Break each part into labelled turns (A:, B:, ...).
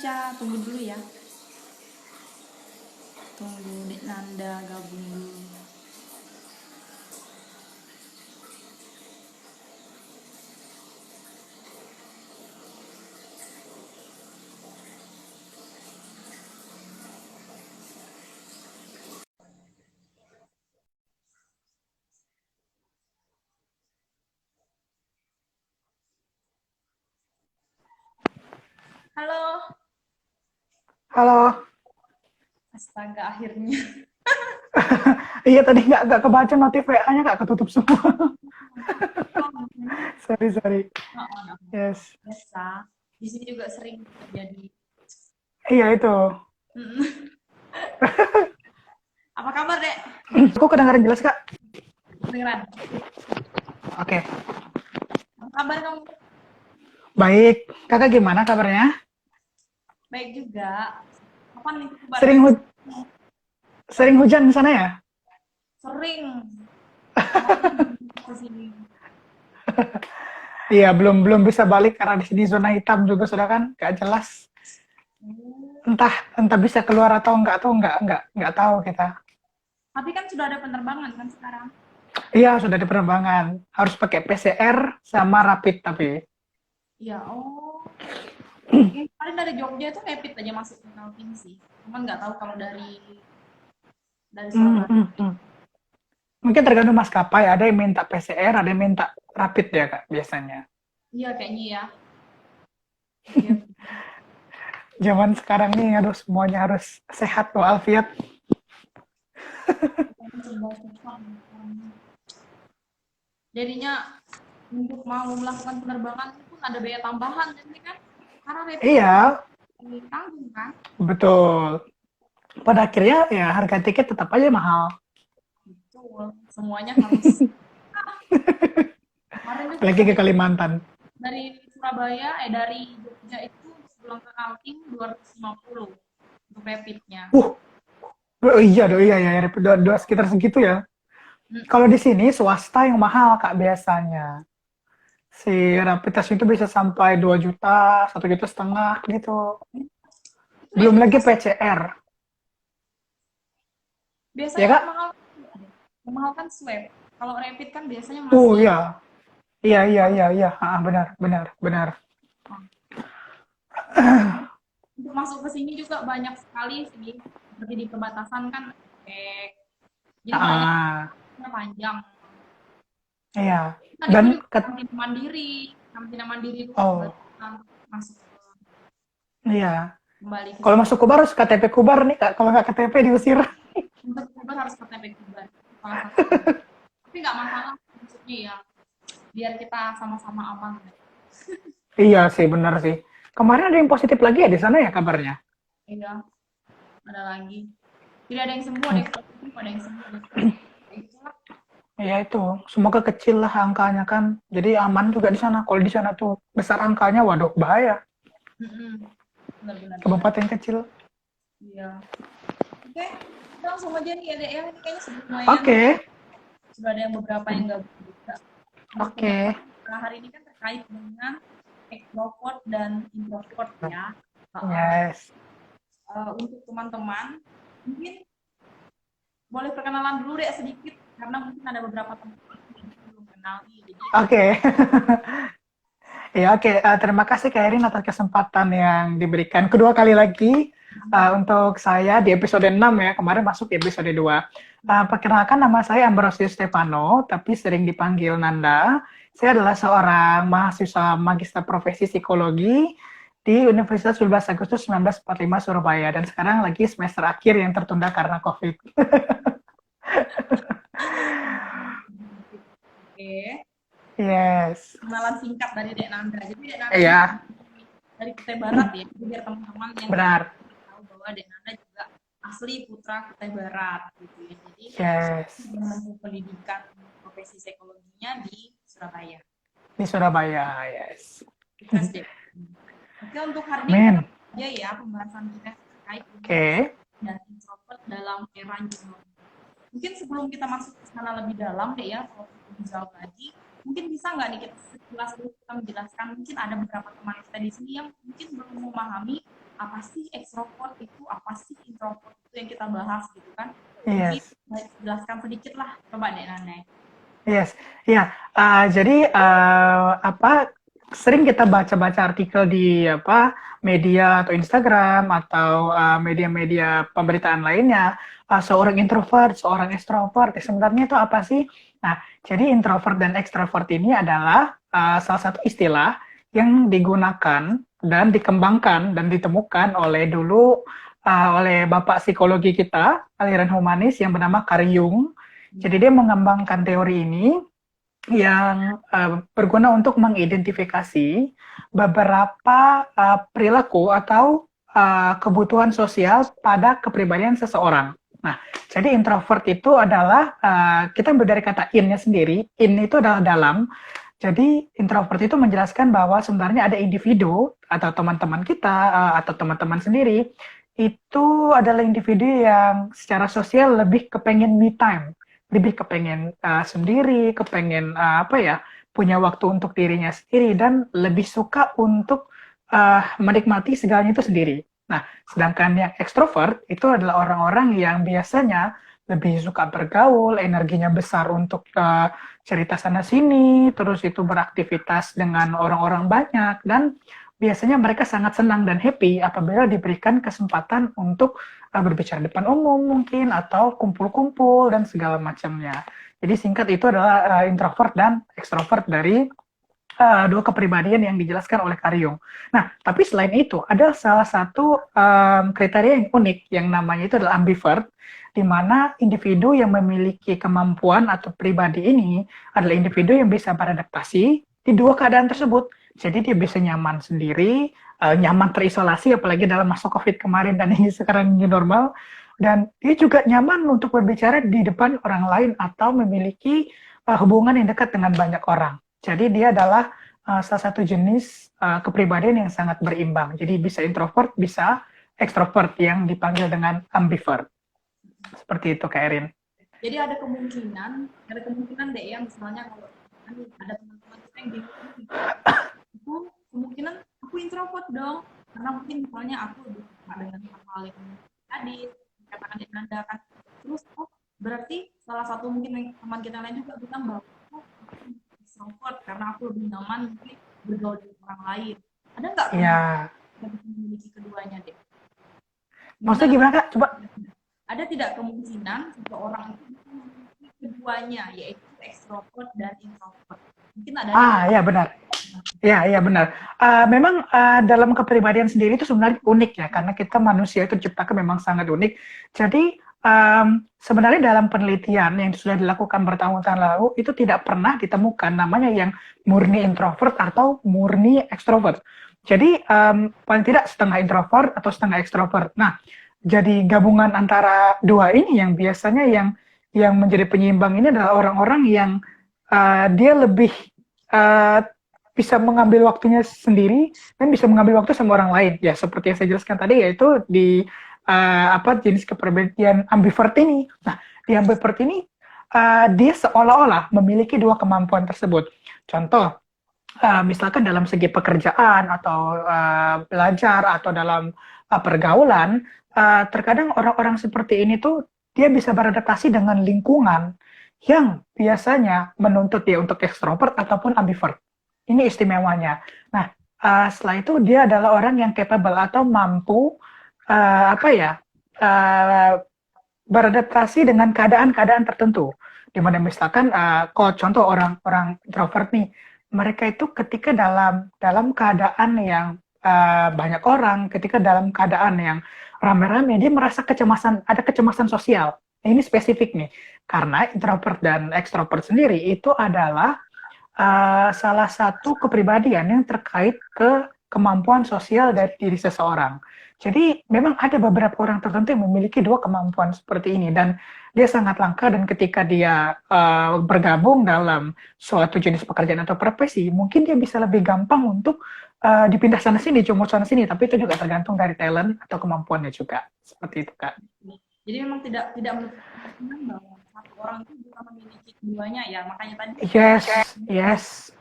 A: Tasya, tunggu dulu ya. Tunggu Dek Nanda gabung dulu. Halo.
B: Halo,
A: Astaga, akhirnya.
B: iya tadi nggak kebaca notif WA-nya nggak ketutup semua. Sorry sorry. Yes.
A: Biasa. Di sini juga sering terjadi.
B: Iya itu.
A: Apa kabar, Dek?
B: Aku kedengaran jelas kak.
A: Beneran.
B: Oke.
A: Apa kabar kamu?
B: Baik. Kakak gimana kabarnya?
A: Baik juga. Kapan nih
B: Sering
A: kabarnya?
B: hu- sering hujan di sana ya?
A: Sering. Kemarin ke sini.
B: Iya belum belum bisa balik karena di sini zona hitam juga sudah kan nggak jelas. Entah entah bisa keluar atau enggak tuh nggak tahu kita.
A: Tapi kan sudah ada penerbangan kan sekarang.
B: Iya sudah di penerbangan. Harus pakai PCR sama rapid tapi.
A: Iya, oh. Yang kemarin dari Jogja itu rapid aja masuk ke Kaltim sih. Cuman nggak tahu kalau dari
B: Hmm,
A: Surabaya.
B: hmm, hmm. Mungkin tergantung maskapai, ada yang minta PCR, ada yang minta rapid ya kak biasanya.
A: Iya kayaknya ya. Oke.
B: Zaman sekarang nih, aduh semuanya harus sehat walafiat.
A: Serba susah. Jadinya untuk mau melakukan penerbangan pun ada biaya tambahan nanti kan. Karena rapid itu
B: Iya,
A: ditanggung kan.
B: betul. Pada akhirnya ya harga tiket tetap aja mahal.
A: Betul. Semuanya harus. Kemarin juga
B: Apalagi ke Kalimantan.
A: dari Surabaya, dari Jogja itu pulang ke Kaltim 250 untuk rapidnya.
B: Uh, oh iya ya, dua sekitar segitu ya. Kalau di sini swasta yang mahal kak biasanya. Si rapid test itu bisa sampai 2 juta, 1,5 juta gitu.
A: Itu
B: Belum
A: rapid
B: lagi
A: masih
B: PCR. Ya
A: biasanya yang
B: kak?
A: mahal, yang mahal kan swab. Kalau rapid kan biasanya masih
B: Iya. Iya. Benar, benar, benar.
A: untuk masuk ke sini juga banyak sekali sih. Seperti di perbatasan kan jadi banyak
B: Ah,
A: panjang.
B: iya.
A: Kan itu
B: Dan
A: juga karantina mandiri itu
B: oh,
A: kesulitan masuk
B: iya.
A: kembali ke
B: Kalau
A: sini.
B: masuk Kubar harus KTP Kubar nih Kak. Kalau nggak KTP diusir.
A: Untuk Kubar harus KTP Kubar, salah satunya. Tapi nggak masalah, maksudnya ya biar kita sama-sama aman.
B: Iya sih, benar sih. Kemarin ada yang positif lagi ya di sana ya kabarnya.
A: Iya, ada lagi. Tidak ada yang sembuh, ada
B: Hmm.
A: yang positif, ada yang sembuh, ada yang itulah.
B: Ya itu, semoga kecil lah angkanya kan. Jadi aman juga di sana. Kalau di sana tuh besar angkanya, waduh bahaya.
A: Benar-benar benar.
B: Kabupaten kecil.
A: Iya. Oke, kita langsung aja nih ya, Dek ya. Ini kayaknya sudah lumayan.
B: Oke,
A: Sudah ada yang beberapa yang nggak juga. Untuk
B: oke.
A: pembahasan kita hari ini kan terkait dengan extrovert dan introvert ya.
B: Yes.
A: Untuk teman-teman, mungkin boleh perkenalan dulu deh sedikit, karena mungkin ada beberapa teman-teman yang belum kenal nih. Jadi,
B: Oke. Ya, oke. Terima kasih Kak Erin atas kesempatan yang diberikan kedua kali lagi untuk saya di episode 6 ya. Kemarin masuk di episode 2. Perkenalkan nama saya Ambrosius Stefano, tapi sering dipanggil Nanda. Saya adalah seorang mahasiswa magister profesi psikologi di Universitas 12 Agustus 1945 Surabaya. Dan sekarang lagi semester akhir yang tertunda karena COVID.
A: oke,
B: Yes.
A: kenalan singkat dari Dek Nanda. Jadi Dek Nanda ini
B: Iya,
A: dari Kutai Barat ya. Jadi biar teman-teman yang
B: benar.
A: tahu bahwa Dek Nanda juga asli putra Kutai Barat gitu ya. Jadi
B: Yes.
A: menempuh pendidikan profesi psikologinya di Surabaya.
B: Di Surabaya, yes.
A: Sukses deh. Oke, untuk hari ini kita
B: Amin.
A: aja ya pembahasan kita terkait dengan
B: Oke.
A: dan introvert dalam era new normal. Mungkin sebelum kita masuk ke sana lebih dalam deh ya, kalau lebih jauh lagi, mungkin bisa nggak nih kita sekilas dulu kita menjelaskan, mungkin ada beberapa teman kita di sini yang mungkin belum memahami apa sih ekstrovert itu, apa sih introvert itu yang kita bahas gitu kan. Mungkin
B: Yes.
A: jelaskan sedikit lah, coba deh Nane.
B: Yes, ya. Jadi apa sering kita baca-baca artikel di apa media atau Instagram atau media-media pemberitaan lainnya, seorang introvert, seorang extrovert. Sebenarnya itu apa sih? Nah, jadi introvert dan extrovert ini adalah salah satu istilah yang digunakan dan dikembangkan dan ditemukan oleh dulu oleh bapak psikologi kita, aliran humanis yang bernama Carl Jung. Jadi dia mengembangkan teori ini yang berguna untuk mengidentifikasi beberapa perilaku atau kebutuhan sosial pada kepribadian seseorang. Nah, jadi introvert itu adalah kita ambil dari kata in-nya sendiri. In itu adalah dalam. Jadi introvert itu menjelaskan bahwa sebenarnya ada individu atau teman-teman kita atau teman-teman sendiri itu adalah individu yang secara sosial lebih kepengen me time, lebih kepengen sendiri, kepengen apa ya, punya waktu untuk dirinya sendiri dan lebih suka untuk menikmati segalanya itu sendiri. Nah, sedangkan yang ekstrovert itu adalah orang-orang yang biasanya lebih suka bergaul, energinya besar untuk cerita sana sini, terus itu beraktivitas dengan orang-orang banyak dan biasanya mereka sangat senang dan happy apabila diberikan kesempatan untuk berbicara depan umum mungkin atau kumpul-kumpul dan segala macamnya. Jadi singkat itu adalah introvert dan extrovert dari dua kepribadian yang dijelaskan oleh Carl Jung. Nah, tapi selain itu ada salah satu kriteria yang unik yang namanya itu adalah ambivert, di mana individu yang memiliki kemampuan atau pribadi ini adalah individu yang bisa beradaptasi di dua keadaan tersebut. Jadi dia bisa nyaman sendiri, nyaman terisolasi, apalagi dalam masa COVID kemarin dan ini sekarang new normal, dan dia juga nyaman untuk berbicara di depan orang lain atau memiliki hubungan yang dekat dengan banyak orang. Jadi dia adalah salah satu jenis kepribadian yang sangat berimbang. Jadi bisa introvert, bisa extrovert yang dipanggil dengan ambivert. Seperti itu, Kak Erin.
A: Jadi ada kemungkinan deh ya misalnya kalau ada teman-teman kita yang bingung itu kemungkinan aku introvert dong karena mungkin misalnya aku lebih suka dengan hal-hal yang tadi katakan di Nanda kan terus berarti salah satu mungkin teman kita lain juga bilang bahwa aku introvert karena aku lebih nyaman mungkin bergaul dengan orang lain ada nggak
B: Ya.
A: kita bisa memiliki keduanya deh
B: Maksudnya gimana, Kak? Coba.
A: ada tidak kemungkinan seseorang itu bisa memiliki keduanya yaitu extrovert dan introvert mungkin ada
B: Ya benar. Ya benar. Memang dalam kepribadian sendiri itu sebenarnya unik ya, karena kita manusia itu diciptakan memang sangat unik. Jadi sebenarnya dalam penelitian yang sudah dilakukan bertahun-tahun lalu itu tidak pernah ditemukan namanya yang murni introvert atau murni ekstrovert. Jadi paling tidak setengah introvert atau setengah ekstrovert. Nah, jadi gabungan antara dua ini yang biasanya yang menjadi penyeimbang ini adalah orang-orang yang dia lebih uh, bisa mengambil waktunya sendiri dan bisa mengambil waktu sama orang lain. Ya, seperti yang saya jelaskan tadi, yaitu di jenis kepribadian ambivert ini. Nah, di ambivert ini dia seolah-olah memiliki dua kemampuan tersebut. Contoh, misalkan dalam segi pekerjaan atau belajar atau dalam pergaulan, terkadang orang-orang seperti ini tuh dia bisa beradaptasi dengan lingkungan yang biasanya menuntut dia untuk ekstrovert ataupun ambivert. Ini istimewanya. Nah, setelah itu dia adalah orang yang capable atau mampu uh, beradaptasi dengan keadaan-keadaan tertentu. Di mana misalkan kalau contoh orang-orang introvert nih, mereka itu ketika dalam keadaan yang banyak orang, ketika dalam keadaan yang rame-rame, dia merasa ada kecemasan sosial. Nah, ini spesifik nih, karena introvert dan extrovert sendiri itu adalah salah satu kepribadian yang terkait ke kemampuan sosial dari diri seseorang. Jadi memang ada beberapa orang tertentu yang memiliki dua kemampuan seperti ini dan dia sangat langka dan ketika dia bergabung dalam suatu jenis pekerjaan atau profesi, mungkin dia bisa lebih gampang untuk dipindah sana sini, comot sana sini, tapi itu juga tergantung dari talent atau kemampuannya juga. Seperti itu, Kak.
A: Jadi memang tidak menutup kemungkinan bahwa satu orang itu bisa memiliki keduanya ya. Makanya tadi
B: Yes.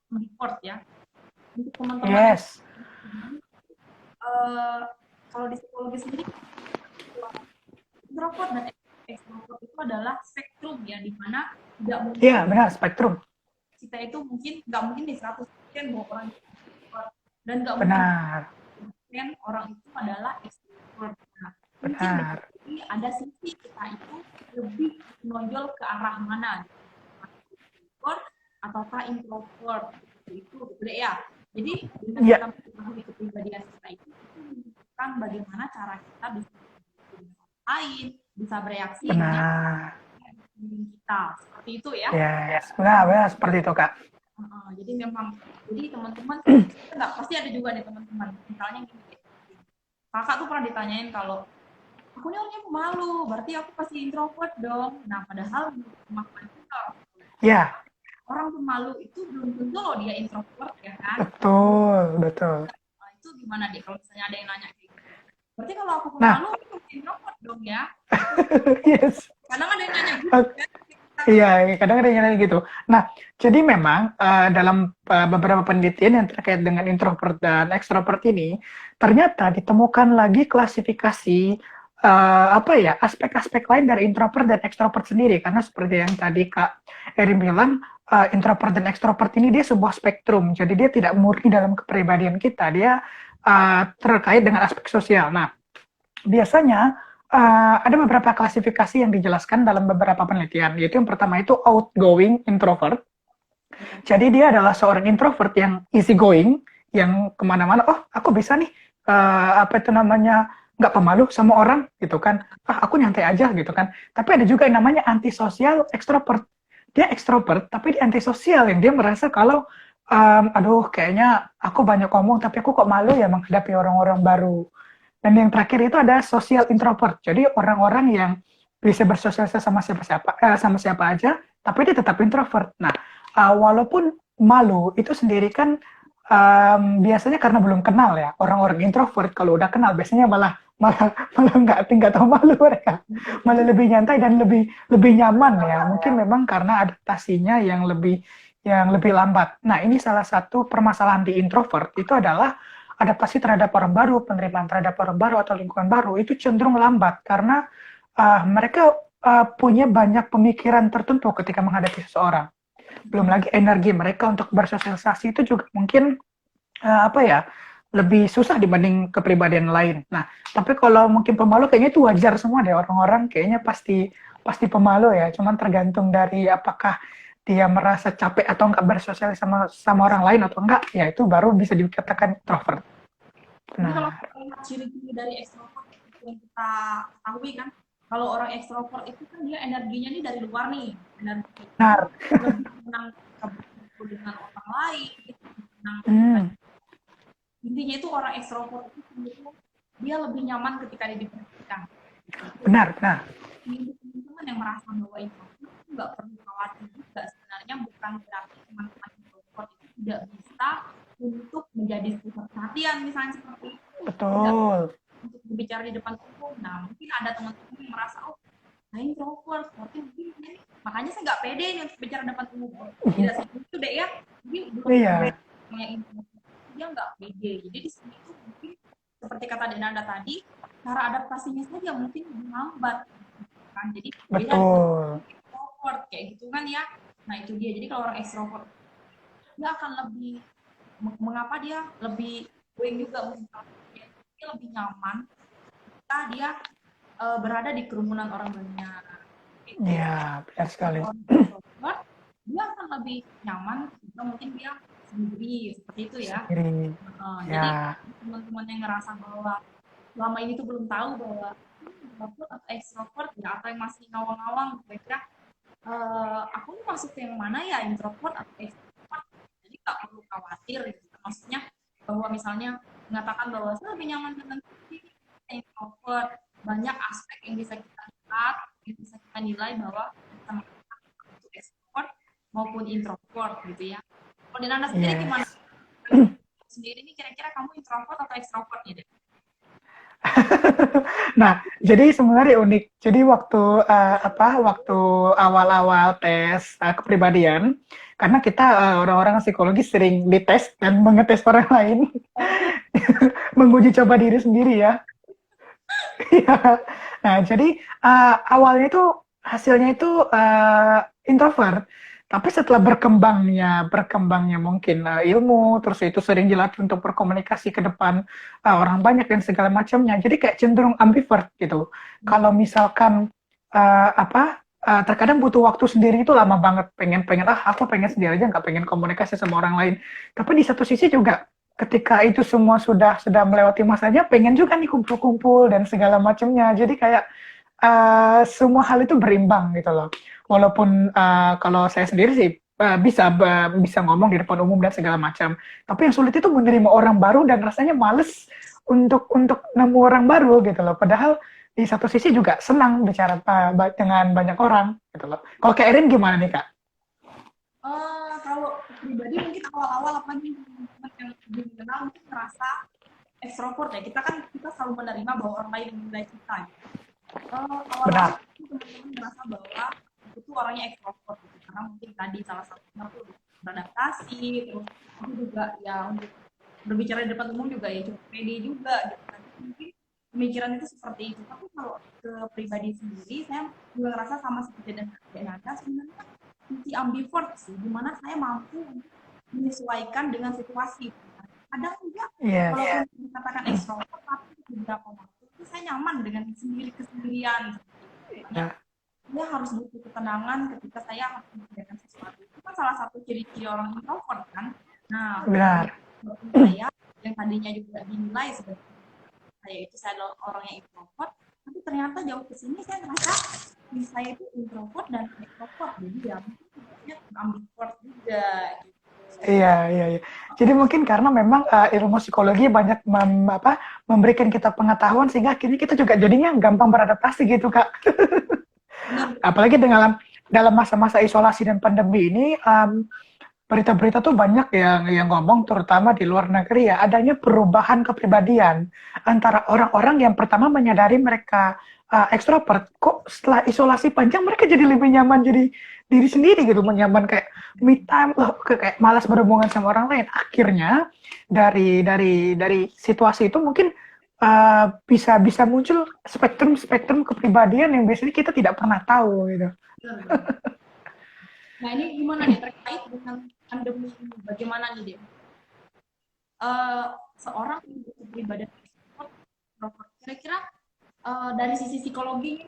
A: support ya. Untuk teman-teman
B: Yes.
A: kalau di psikologi sendiri, introvert dan extrovert itu adalah spektrum ya, di mana tidak mungkin
B: Iya, benar, spektrum.
A: kita itu nggak mungkin di 100% bahwa orang introvert, dan nggak mungkin
B: Benar,
A: orang itu adalah extrovert. Nah, mungkin
B: benar,
A: berarti ada sisi kita itu lebih menonjol ke arah mana, extrovert ataukah introvert, itu gitu deh ya. Jadi dengan
B: iya,
A: kita mengetahui kepribadian kita itu menunjukkan bagaimana cara kita bisa lain, bisa bereaksi dengan
B: benar.
A: kita, seperti itu ya.
B: Yes, benar, benar seperti itu, Kak.
A: Jadi memang, jadi teman-teman nggak pasti ada juga nih teman-teman. Misalnya gini, kakak tuh pernah ditanyain kalau aku ini orangnya pemalu, berarti aku pasti introvert dong. Nah, padahal makanya
B: Ya,
A: orang pemalu itu belum tentu loh dia introvert ya kan.
B: betul, betul.
A: Nah, itu gimana deh kalau misalnya ada yang nanya kayak gitu. Berarti kalau aku
B: Nah,
A: pemalu, aku pasti introvert dong ya.
B: yes.
A: Kadang ada yang nanya gitu kan.
B: Iya, kadang ada yang nanya gitu. Nah, jadi memang dalam beberapa penelitian yang terkait dengan introvert dan extrovert ini, ternyata ditemukan lagi klasifikasi apa ya, aspek-aspek lain dari introvert dan extrovert sendiri. Karena seperti yang tadi Kak Erin bilang, introvert dan extrovert ini dia sebuah spektrum. Jadi dia tidak murni dalam kepribadian kita, dia terkait dengan aspek sosial. Nah, biasanya ada beberapa klasifikasi yang dijelaskan dalam beberapa penelitian, yaitu yang pertama itu outgoing introvert. Jadi dia adalah seorang introvert yang easy going, yang kemana-mana, oh aku bisa nih, apa itu namanya, nggak pemalu sama orang gitu kan, aku nyantai aja gitu kan. Tapi ada juga yang namanya antisosial extrovert. Dia extrovert, tapi dia antisosial, yang dia merasa kalau, aduh kayaknya aku banyak ngomong, tapi aku kok malu ya menghadapi orang-orang baru. Dan yang terakhir itu ada social introvert. Jadi orang-orang yang bisa bersosialisasi sama siapa aja, tapi dia tetap introvert. Nah, walaupun malu itu sendiri kan biasanya karena belum kenal ya. Orang-orang introvert kalau udah kenal biasanya malah malah malah nggak tahu malu mereka, malah lebih nyantai dan lebih nyaman ya. Mungkin memang karena adaptasinya yang lebih lambat. Nah, ini salah satu permasalahan di introvert itu adalah adaptasi terhadap orang baru, penerimaan terhadap orang baru atau lingkungan baru itu cenderung lambat karena mereka punya banyak pemikiran tertentu ketika menghadapi seseorang. Belum lagi energi mereka untuk bersosialisasi itu juga mungkin apa ya, lebih susah dibanding kepribadian lain. Nah, tapi kalau mungkin pemalu kayaknya itu wajar semua deh, orang-orang kayaknya pasti pasti pemalu ya. Cuman tergantung dari apakah dia merasa capek atau enggak bersosialisasi sama orang lain atau enggak, ya itu baru bisa dikatakan introvert.
A: Jadi kalau
B: Benar.
A: ciri-ciri dari ekstrovert yang kita ketahui kan, kalau orang ekstrovert itu kan dia energinya nih dari luar nih, energi
B: Benar.
A: lebih senang berkumpul dengan orang lain, senang intinya itu orang ekstrovert itu dia lebih nyaman ketika diperhatikan.
B: Benar, benar.
A: Untuk teman-teman yang merasa bahwa introvert itu nggak perlu khawatir juga, sebenarnya bukan berarti teman-teman introvert itu tidak bisa untuk menjadi pusat perhatian misalnya seperti itu.
B: Betul.
A: Untuk berbicara di depan umum. Nah, mungkin ada teman-teman yang merasa, oh, saya introvert, berarti mungkin ini, makanya saya nggak pede nih untuk bicara depan umum. Tidak seperti itu deh ya. Jadi belum yang introvert dia nggak pede. Jadi di sini itu mungkin seperti kata Denanda tadi, cara adaptasinya saja mungkin lebih lambat. Kan? Jadi beda dengan introvert kayak gitu kan ya. Nah itu dia. Jadi kalau orang extrovert dia akan lebih, mengapa dia lebih going juga mungkin dia lebih nyaman ketika dia berada di kerumunan orang banyak.
B: Iya, benar sekali.
A: Dia akan lebih nyaman jika mungkin dia sendiri, seperti itu ya.
B: Sendiri.
A: Jadi teman-teman yang ngerasa bahwa selama ini tuh belum tahu bahwa introvert atau extrovert ya, atau yang masih ngawang-ngawang kira-kira aku masuk yang mana ya, introvert atau extrovert. Jadi nggak perlu khawatir gitu. Maksudnya bahwa misalnya mengatakan bahwa saya lebih nyaman dengan introvert, banyak aspek yang bisa kita lihat, yang bisa kita nilai bahwa sama itu extrovert maupun introvert gitu ya. Kalau Nana sendiri gimana? Sendiri nih kira-kira kamu introvert atau extrovert nih?
B: Nah, jadi sebenarnya unik. Jadi waktu awal-awal tes kepribadian, karena kita orang-orang psikologi sering dites dan mengetes orang lain. menguji coba diri sendiri ya. Iya. Nah, jadi awalnya itu hasilnya itu introvert, tapi setelah berkembangnya mungkin ilmu, terus itu sering dilatih untuk berkomunikasi ke depan orang banyak dan segala macamnya. Jadi kayak cenderung ambivert gitu. Kalau misalkan terkadang butuh waktu sendiri itu lama banget, pengen aku pengen sendiri aja, nggak pengen komunikasi sama orang lain. Tapi di satu sisi juga ketika itu semua sudah melewati masanya, pengen juga nih kumpul-kumpul dan segala macamnya. Jadi kayak semua hal itu berimbang gitu loh. Walaupun kalau saya sendiri sih bisa ngomong di depan umum dan segala macam. Tapi yang sulit itu menerima orang baru dan rasanya males untuk nemu orang baru gitu loh. Padahal di satu sisi juga senang bicara dengan banyak orang gitu loh. Kalau Kak Erin gimana nih Kak?
A: Kalau pribadi mungkin awal-awal apalagi teman-teman yang belum kenal mungkin merasa ekstrovert ya. Kita selalu menerima bahwa orang lain menilai kita. Awal-awal
B: Benar.
A: teman-teman merasa bahwa aku tuh orangnya ekstrovert gitu. Karena mungkin tadi salah satunya tuh beradaptasi, terus aku juga ya untuk berbicara di depan umum juga ya cukup pede juga gitu. Tapi mungkin pemikiran itu seperti itu. Tapi kalau ke pribadi sendiri, saya juga ngerasa sama seperti dan Nada sebenarnya fungsi ambivert sih, dimana saya mampu menyesuaikan dengan situasi. Kadang juga
B: Yes.
A: walaupun dikatakan ekstrovert, tapi beberapa waktu itu saya nyaman dengan kesendirian. Makanya
B: Ya.
A: saya harus butuh ketenangan ketika saya harus mengerjakan sesuatu. Itu kan salah satu ciri-ciri orang introvert kan. Nah,
B: Benar.
A: saya yang tadinya juga dinilai sebagai saya adalah orang yang introvert, tapi ternyata jauh ke sini saya merasa saya itu introvert dan extrovert, jadi ya mungkin ambivert juga gitu.
B: Iya, iya, iya. Jadi mungkin karena memang ilmu psikologi banyak memberikan kita pengetahuan sehingga akhirnya kita juga jadinya gampang beradaptasi gitu, Kak.
A: Benar.
B: Apalagi dalam masa-masa isolasi dan pandemi ini, berita-berita tuh banyak yang ngomong, terutama di luar negeri ya, adanya perubahan kepribadian antara orang-orang yang pertama menyadari mereka ekstrovert, kok setelah isolasi panjang mereka jadi lebih nyaman jadi diri sendiri gitu, nyaman kayak me time, kayak malas berhubungan sama orang lain. Akhirnya dari situasi itu mungkin bisa muncul spektrum kepribadian yang biasanya kita tidak pernah tahu gitu.
A: Nah ini gimana nih terkait dengan pandemi ini, bagaimana nih Dek? Seorang yang berkepribadian extrovert, kira-kira dari sisi psikologi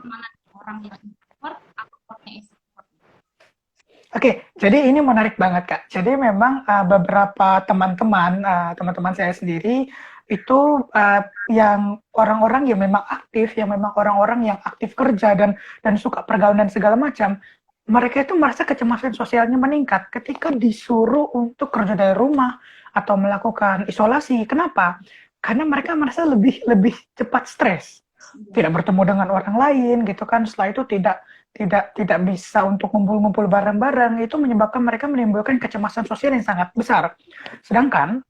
A: mana orang yang introvert atau orang yang extrovert?
B: Oke, jadi ini menarik banget Kak. Jadi memang beberapa teman-teman saya sendiri itu yang orang-orang yang memang aktif, yang memang orang-orang yang aktif kerja dan suka pergaulan dan segala macam, mereka itu merasa kecemasan sosialnya meningkat ketika disuruh untuk kerja dari rumah atau melakukan isolasi. Kenapa? Karena mereka merasa lebih lebih cepat stres, tidak bertemu dengan orang lain gitu kan. Setelah itu tidak bisa untuk ngumpul-ngumpul bareng-bareng, itu menyebabkan mereka menimbulkan kecemasan sosial yang sangat besar. Sedangkan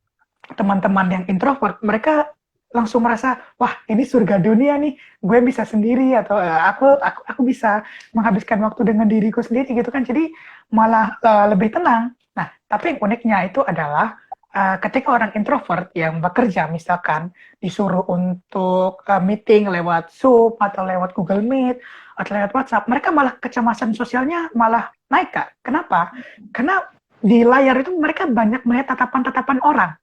B: teman-teman yang introvert, mereka langsung merasa, wah ini surga dunia nih, gue bisa sendiri atau aku bisa menghabiskan waktu dengan diriku sendiri gitu kan, jadi malah lebih tenang. Nah, tapi yang uniknya itu adalah ketika orang introvert yang bekerja misalkan disuruh untuk meeting lewat Zoom atau lewat Google Meet atau lewat WhatsApp, mereka malah kecemasan sosialnya malah naik Kak. Kenapa? Karena di layar itu mereka banyak melihat tatapan-tatapan orang.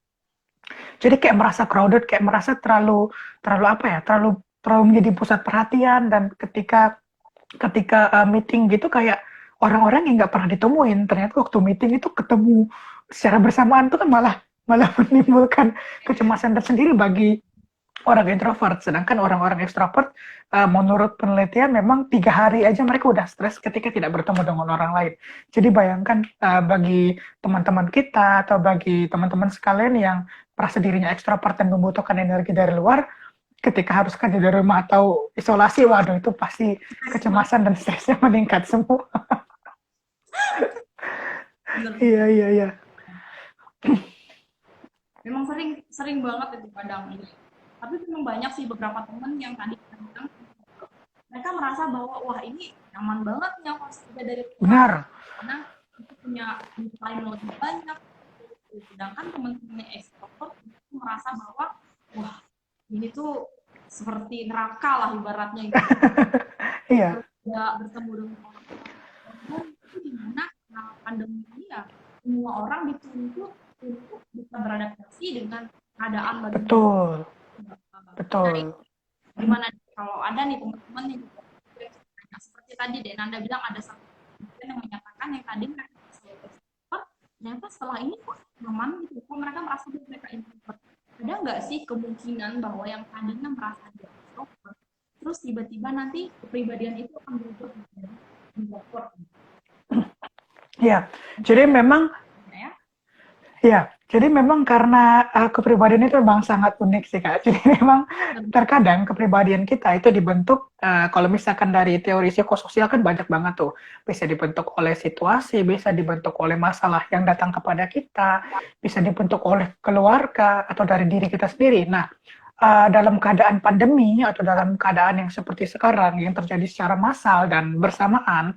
B: Jadi kayak merasa crowded, kayak merasa terlalu menjadi pusat perhatian, dan ketika meeting gitu kayak orang-orang yang nggak pernah ditemuin, ternyata waktu meeting itu ketemu secara bersamaan tuh kan malah malah menimbulkan kecemasan tersendiri bagi orang introvert. Sedangkan orang-orang ekstrovert, menurut penelitian memang 3 hari aja mereka udah stres ketika tidak bertemu dengan orang lain. Jadi bayangkan bagi teman-teman kita atau bagi teman-teman sekalian yang merasa dirinya ekstrovert dan membutuhkan energi dari luar, ketika harus kerja dari rumah atau isolasi, waduh itu pasti kecemasan dan stresnya meningkat semua. Iya, iya, iya.
A: Memang sering banget itu kadang ini. Tapi memang banyak sih beberapa teman yang tadi bilang mereka merasa bahwa wah ini nyaman banget nih aku harus kerja dari rumah
B: Benar.
A: karena itu punya time lebih banyak. Sedangkan teman-teman ekstrovert itu merasa bahwa wah ini tuh seperti neraka lah ibaratnya gitu.
B: Iya,
A: Tidak bertemu dengan orang umum itu di mana pandemi ini ya semua orang dituntut untuk bisa beradaptasi dengan keadaan baru.
B: betul,
A: Nah,
B: betul.
A: gimana kalau ada nih teman-teman nih seperti tadi deh Nanda bilang ada satu yang menyatakan yang tadi mereka extrovert, ternyata setelah ini kok nyaman gitu, kok mereka merasa mereka introvert. Ada nggak sih kemungkinan bahwa yang tadinya merasa dia extrovert, terus tiba-tiba nanti kepribadian itu akan berubah menjadi introvert?
B: Iya, jadi memang
A: Ya,
B: ya, jadi memang karena kepribadian itu memang sangat unik sih Kak. Jadi memang terkadang kepribadian kita itu dibentuk kalau misalkan dari teori psikososial kan banyak banget tuh. Bisa dibentuk oleh situasi, bisa dibentuk oleh masalah yang datang kepada kita, bisa dibentuk oleh keluarga atau dari diri kita sendiri. Nah, dalam keadaan pandemi atau dalam keadaan yang seperti sekarang yang terjadi secara massal dan bersamaan,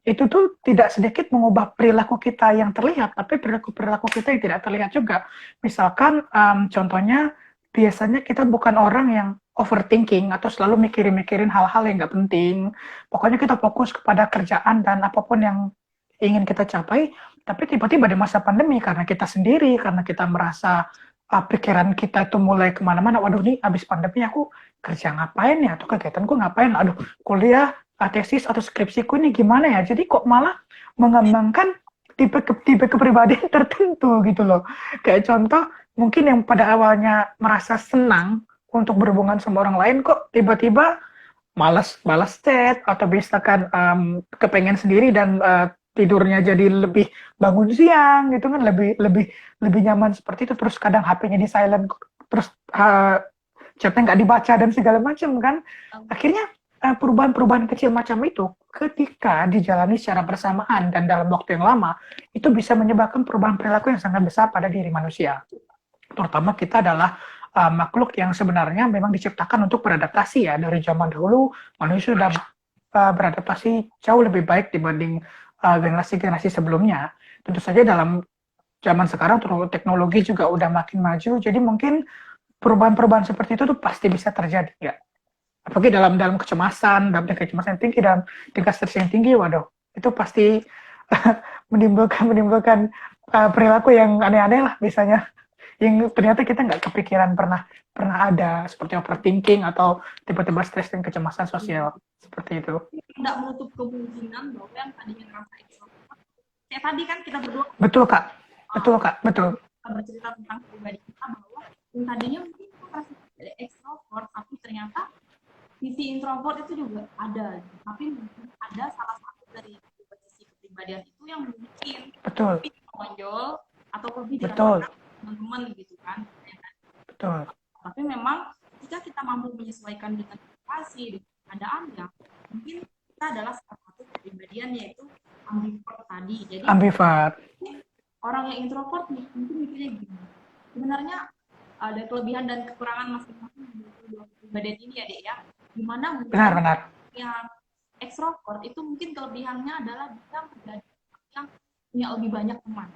B: itu tuh tidak sedikit mengubah perilaku kita yang terlihat, tapi perilaku kita yang tidak terlihat juga. Misalkan, contohnya, biasanya kita bukan orang yang overthinking atau selalu mikirin-mikirin hal-hal yang nggak penting. Pokoknya kita fokus kepada kerjaan dan apapun yang ingin kita capai, tapi tiba-tiba di masa pandemi, karena kita sendiri, karena kita merasa pikiran kita itu mulai kemana-mana, waduh nih abis pandemi aku kerja ngapain ya, atau kegiatanku ngapain, aduh kuliah, tesis atau skripsiku ini gimana ya, jadi kok malah mengembangkan tipe kepribadian tertentu gitu loh. Kayak contoh, mungkin yang pada awalnya merasa senang untuk berhubungan sama orang lain, kok tiba-tiba malas balas chat, atau misalkan kepengen sendiri dan tidurnya jadi lebih bangun siang gitu kan, lebih lebih lebih nyaman seperti itu, terus kadang HP-nya di silent, terus chatnya nggak dibaca dan segala macam kan. Akhirnya perubahan-perubahan kecil macam itu ketika dijalani secara bersamaan dan dalam waktu yang lama, itu bisa menyebabkan perubahan perilaku yang sangat besar pada diri manusia. Terutama kita adalah makhluk yang sebenarnya memang diciptakan untuk beradaptasi ya. Dari zaman dahulu manusia sudah beradaptasi jauh lebih baik dibanding generasi-generasi sebelumnya. Tentu saja dalam zaman sekarang teknologi juga udah makin maju, jadi mungkin perubahan-perubahan seperti itu tuh pasti bisa terjadi ya. Apalagi dalam dalam kecemasan, dalam tingkat kecemasan yang tinggi, dalam tingkat stres yang tinggi, waduh, itu pasti menimbulkan perilaku yang aneh-aneh lah misalnya, yang ternyata kita nggak kepikiran pernah pernah ada, seperti overthinking atau tiba-tiba stres dan kecemasan sosial seperti itu.
A: tidak menutup kemungkinan bahwa yang tadinya merasa extrovert, kayak tadi kan kita berdua
B: Betul kak, betul kak, betul.
A: bercerita tentang pribadi kita bahwa yang tadinya mungkin kita merasa extrovert, tapi ternyata sisi introvert itu juga ada, tapi mungkin ada salah satu dari sisi kepribadian itu yang mungkin
B: Betul,
A: lebih menonjol atau lebih
B: betul,
A: dirasakan teman-teman gitu kan.
B: betul.
A: Tapi memang jika kita mampu menyesuaikan dengan situasi, dengan keadaan ya, mungkin kita adalah salah satu kepribadian yaitu ambivert tadi. Jadi
B: Ambivert.
A: orang yang introvert mungkin mikirnya gini, sebenarnya ada kelebihan dan kekurangan masing-masing dari dua kepribadian ini ya dek ya. Dimana mungkin
B: Benar-benar.
A: yang ekstrovert itu mungkin kelebihannya adalah bisa menjadi yang punya lebih banyak teman.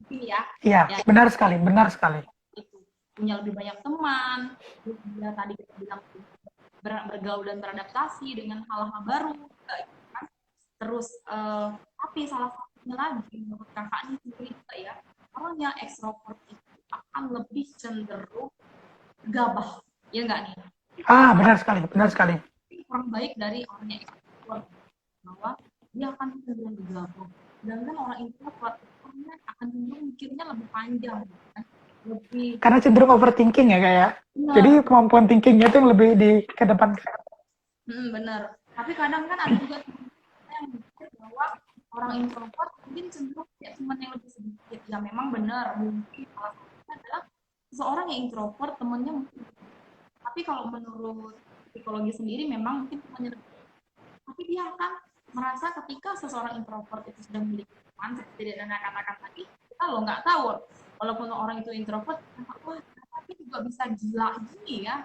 A: Mungkin ya.
B: Iya,
A: Ya,
B: benar sekali, benar sekali.
A: itu punya lebih banyak teman. Ya, tadi kita bilang bergaul dan beradaptasi dengan hal-hal baru. Kan? Terus tapi salah satunya lagi menurut kakak ini sendiri juga ya, orang yang ekstrovert itu akan lebih cenderung gabah, ya enggak nih?
B: Benar sekali, benar sekali.
A: Kurang baik dari orang yang introvert bahwa dia akan cenderung gegabah. Sedangkan orang introvert orangnya akan cenderung mikirnya lebih panjang, kan? Lebih
B: Karena cenderung overthinking ya kayak.
A: benar.
B: Jadi kemampuan thinkingnya itu yang lebih di kedepankan.
A: Benar. Tapi kadang kan ada juga yang mikir bahwa orang introvert mungkin cenderung ya teman yang lebih sedikit. Ya memang benar, mungkin salah satunya adalah seseorang yang introvert temannya mungkin. Tapi kalau menurut psikologi sendiri memang mungkin temannya lebih. Tapi dia akan merasa ketika seseorang introvert itu sudah memiliki teman seperti dia katakan tadi, kita loh nggak tahu walaupun orang itu introvert, wah tapi juga bisa gila gini ya.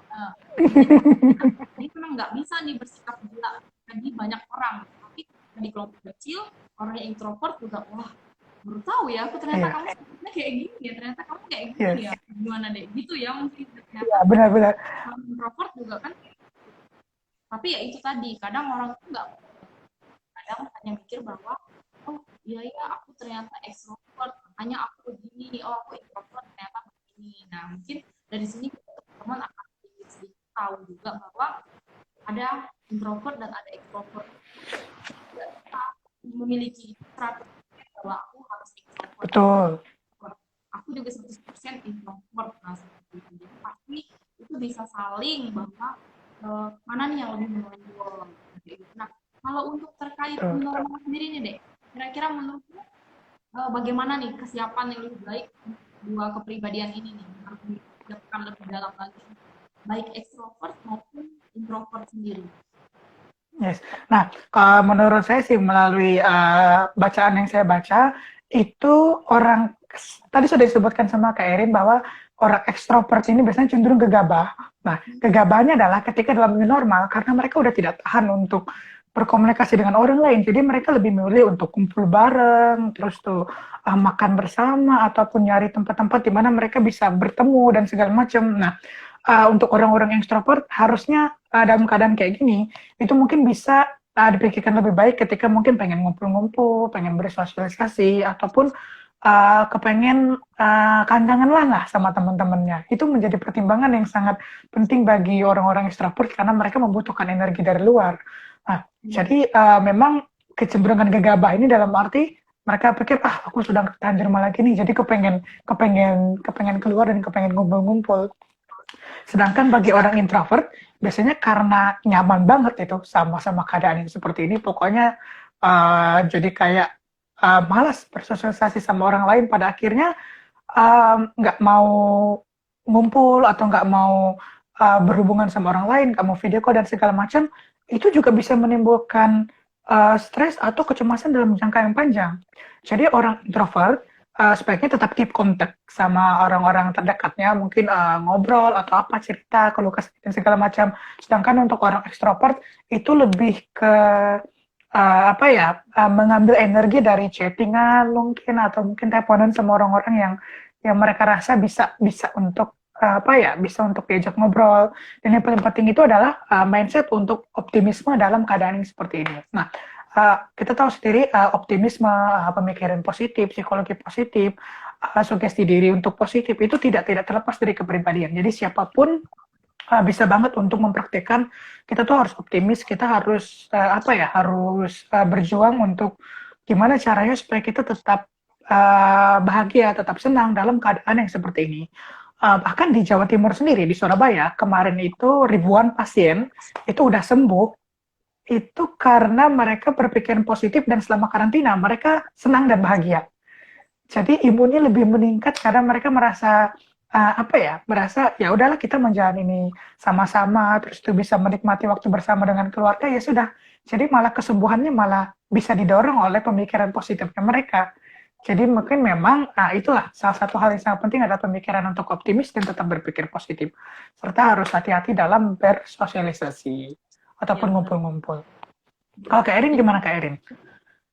A: Jadi memang nggak bisa nih bersikap gila di banyak orang, tapi di kelompok kecil orang yang introvert juga wah baru tahu ya aku ternyata kamu Karena kayak gini ya, ternyata kamu kayak gini
B: Yes.
A: ya, gimana deh, gitu ya mungkin ternyata
B: Ya, benar-benar.
A: orang introvert juga kan. Tapi ya itu tadi, kadang orang tuh nggak, kadang hanya mikir bahwa oh iya ya aku ternyata ekstrovert, makanya aku begini, oh aku introvert ternyata begini. Nah mungkin dari sini teman-teman akan sedikit tahu juga bahwa ada introvert dan ada ekstrovert. Tidak kita memiliki strategi bahwa aku harus ekstrovert.
B: Betul.
A: Aku juga 100% introvert, nah seperti itu. Jadi pasti itu bisa saling bahwa mana nih yang lebih menonjol. Nah, kalau untuk terkait
B: Betul.
A: norma sendiri nih, Dek, kira-kira menurutmu bagaimana nih kesiapan yang lebih baik dua kepribadian ini nih harus disiapkan lebih dalam lagi, baik ekstrovert maupun introvert sendiri.
B: Yes. Nah, kalau menurut saya sih melalui bacaan yang saya baca, itu orang, tadi sudah disebutkan sama Kak Erin bahwa orang ekstrovert ini biasanya cenderung gegabah. Nah, gegabahnya adalah ketika dalam new normal, karena mereka udah tidak tahan untuk berkomunikasi dengan orang lain, jadi mereka lebih memilih untuk kumpul bareng, terus tuh makan bersama, ataupun nyari tempat-tempat di mana mereka bisa bertemu dan segala macam. Nah, untuk orang-orang ekstrovert harusnya dalam keadaan kayak gini, itu mungkin bisa dipikirkan lebih baik ketika mungkin pengen ngumpul-ngumpul, pengen bersosialisasi, ataupun kepengen kandangan lah sama teman-temannya. Itu menjadi pertimbangan yang sangat penting bagi orang-orang ekstrovert karena mereka membutuhkan energi dari luar. Nah, jadi memang kecenderungan gegabah ini dalam arti mereka pikir aku sudah tahan di rumah lagi nih, jadi kepengen keluar dan kepengen ngumpul-ngumpul. Sedangkan bagi orang introvert, biasanya karena nyaman banget itu sama-sama keadaan yang seperti ini, pokoknya jadi kayak malas bersosialisasi sama orang lain, pada akhirnya nggak mau ngumpul atau nggak mau berhubungan sama orang lain, nggak mau video call dan segala macam, itu juga bisa menimbulkan stres atau kecemasan dalam jangka yang panjang. Jadi orang introvert sebaiknya tetap keep kontak sama orang-orang terdekatnya, mungkin ngobrol atau apa, cerita, keluh kesah dan segala macam. Sedangkan untuk orang ekstrovert itu lebih ke apa ya, mengambil energi dari chattingan mungkin, atau mungkin teleponan sama orang-orang yang mereka rasa bisa untuk apa ya, bisa untuk diajak ngobrol. Dan yang paling penting itu adalah mindset untuk optimisme dalam keadaan yang seperti ini. Nah, kita tahu sendiri optimisme, pemikiran positif, psikologi positif, sugesti diri untuk positif itu tidak terlepas dari kepribadian. Jadi siapapun bisa banget untuk mempraktikkan, kita tuh harus optimis, kita harus apa ya, harus berjuang untuk gimana caranya supaya kita tetap bahagia, tetap senang dalam keadaan yang seperti ini. Bahkan di Jawa Timur sendiri, di Surabaya, kemarin itu ribuan pasien itu udah sembuh, itu karena mereka berpikiran positif dan selama karantina mereka senang dan bahagia. Jadi imunnya lebih meningkat karena mereka merasa apa ya, merasa ya udahlah kita menjalani ini sama-sama, terus itu bisa menikmati waktu bersama dengan keluarga, ya sudah. Jadi malah kesembuhannya malah bisa didorong oleh pemikiran positifnya mereka. Jadi mungkin memang itulah salah satu hal yang sangat penting adalah pemikiran untuk optimis dan tetap berpikir positif. Serta harus hati-hati dalam bersosialisasi ataupun
A: Ya,
B: ngumpul-ngumpul. Kalau Kak Erin gimana Kak Erin?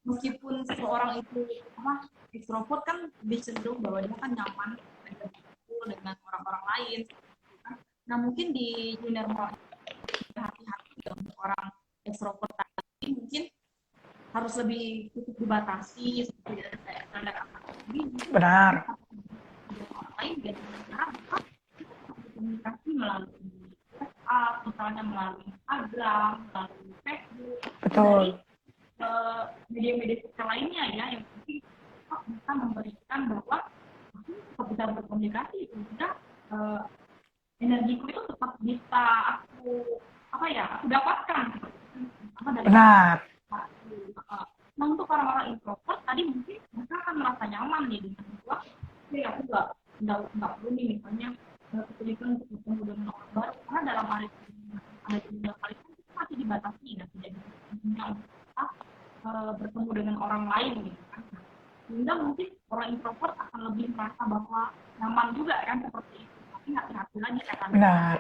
A: meskipun seseorang itu apa ekstrovert kan lebih cenderung bahwa dia kan nyaman dengan orang-orang lain. Nah mungkin di dunia normal hati-hati ya untuk orang ekstrovert tadi mungkin harus lebih cukup dibatasi seperti kayak standar ini.
B: Benar.
A: Orang lain biar cara komunikasi melalui WhatsApp, misalnya melalui Instagram, melalui Facebook,
B: Betul.
A: media-media sosial lainnya ya, yang penting bisa memberikan bahwa aku bisa berkomunikasi itu juga energiku itu tetap bisa aku apa ya aku dapatkan dari
B: Benar.
A: nah untuk orang-orang introvert tadi mungkin mereka akan merasa nyaman nih dengan bahwa aku nggak perlu nih misalnya kesulitan untuk bertemu dengan orang baru karena dalam hari ada jumlah kali itu masih dibatasi dan tidak bisa untuk kita bertemu dengan orang lain gitu kan. Sehingga mungkin orang introvert akan lebih merasa bahwa nyaman juga kan seperti itu. Tapi hati-hati lagi kata
B: Benar.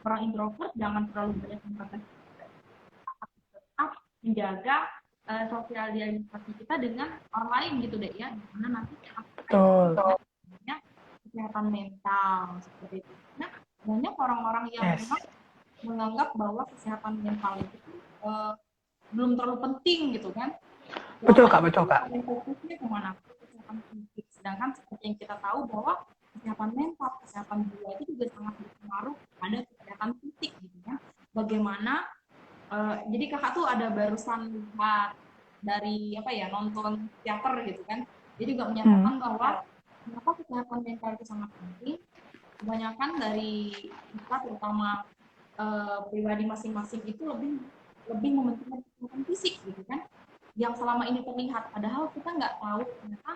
A: orang introvert jangan terlalu banyak membatasi, tetap menjaga sosialisasi kita dengan orang lain gitu deh ya. Dimana nanti
B: betul.
A: namanya kesehatan mental seperti itu. Nah, banyak orang-orang yang
B: Yes.
A: memang menganggap bahwa kesehatan mental itu belum terlalu penting gitu kan.
B: Betul,
A: Selama
B: Kak,
A: ini
B: betul, Kak.
A: paling fokusnya kemana? Kesehatan fisik. Sedangkan seperti yang kita tahu bahwa kesehatan mental, kesehatan jiwa itu juga sangat berpengaruh pada kesehatan fisik gitu kan. Bagaimana jadi kakak tuh ada barusan lihat dari apa ya nonton teater gitu kan. Dia juga menyatakan bahwa kenapa kesehatan mental itu sangat penting. Kebanyakan dari kita terutama pribadi masing-masing itu lebih mementingkan kesehatan fisik gitu kan yang selama ini terlihat padahal kita nggak tahu ternyata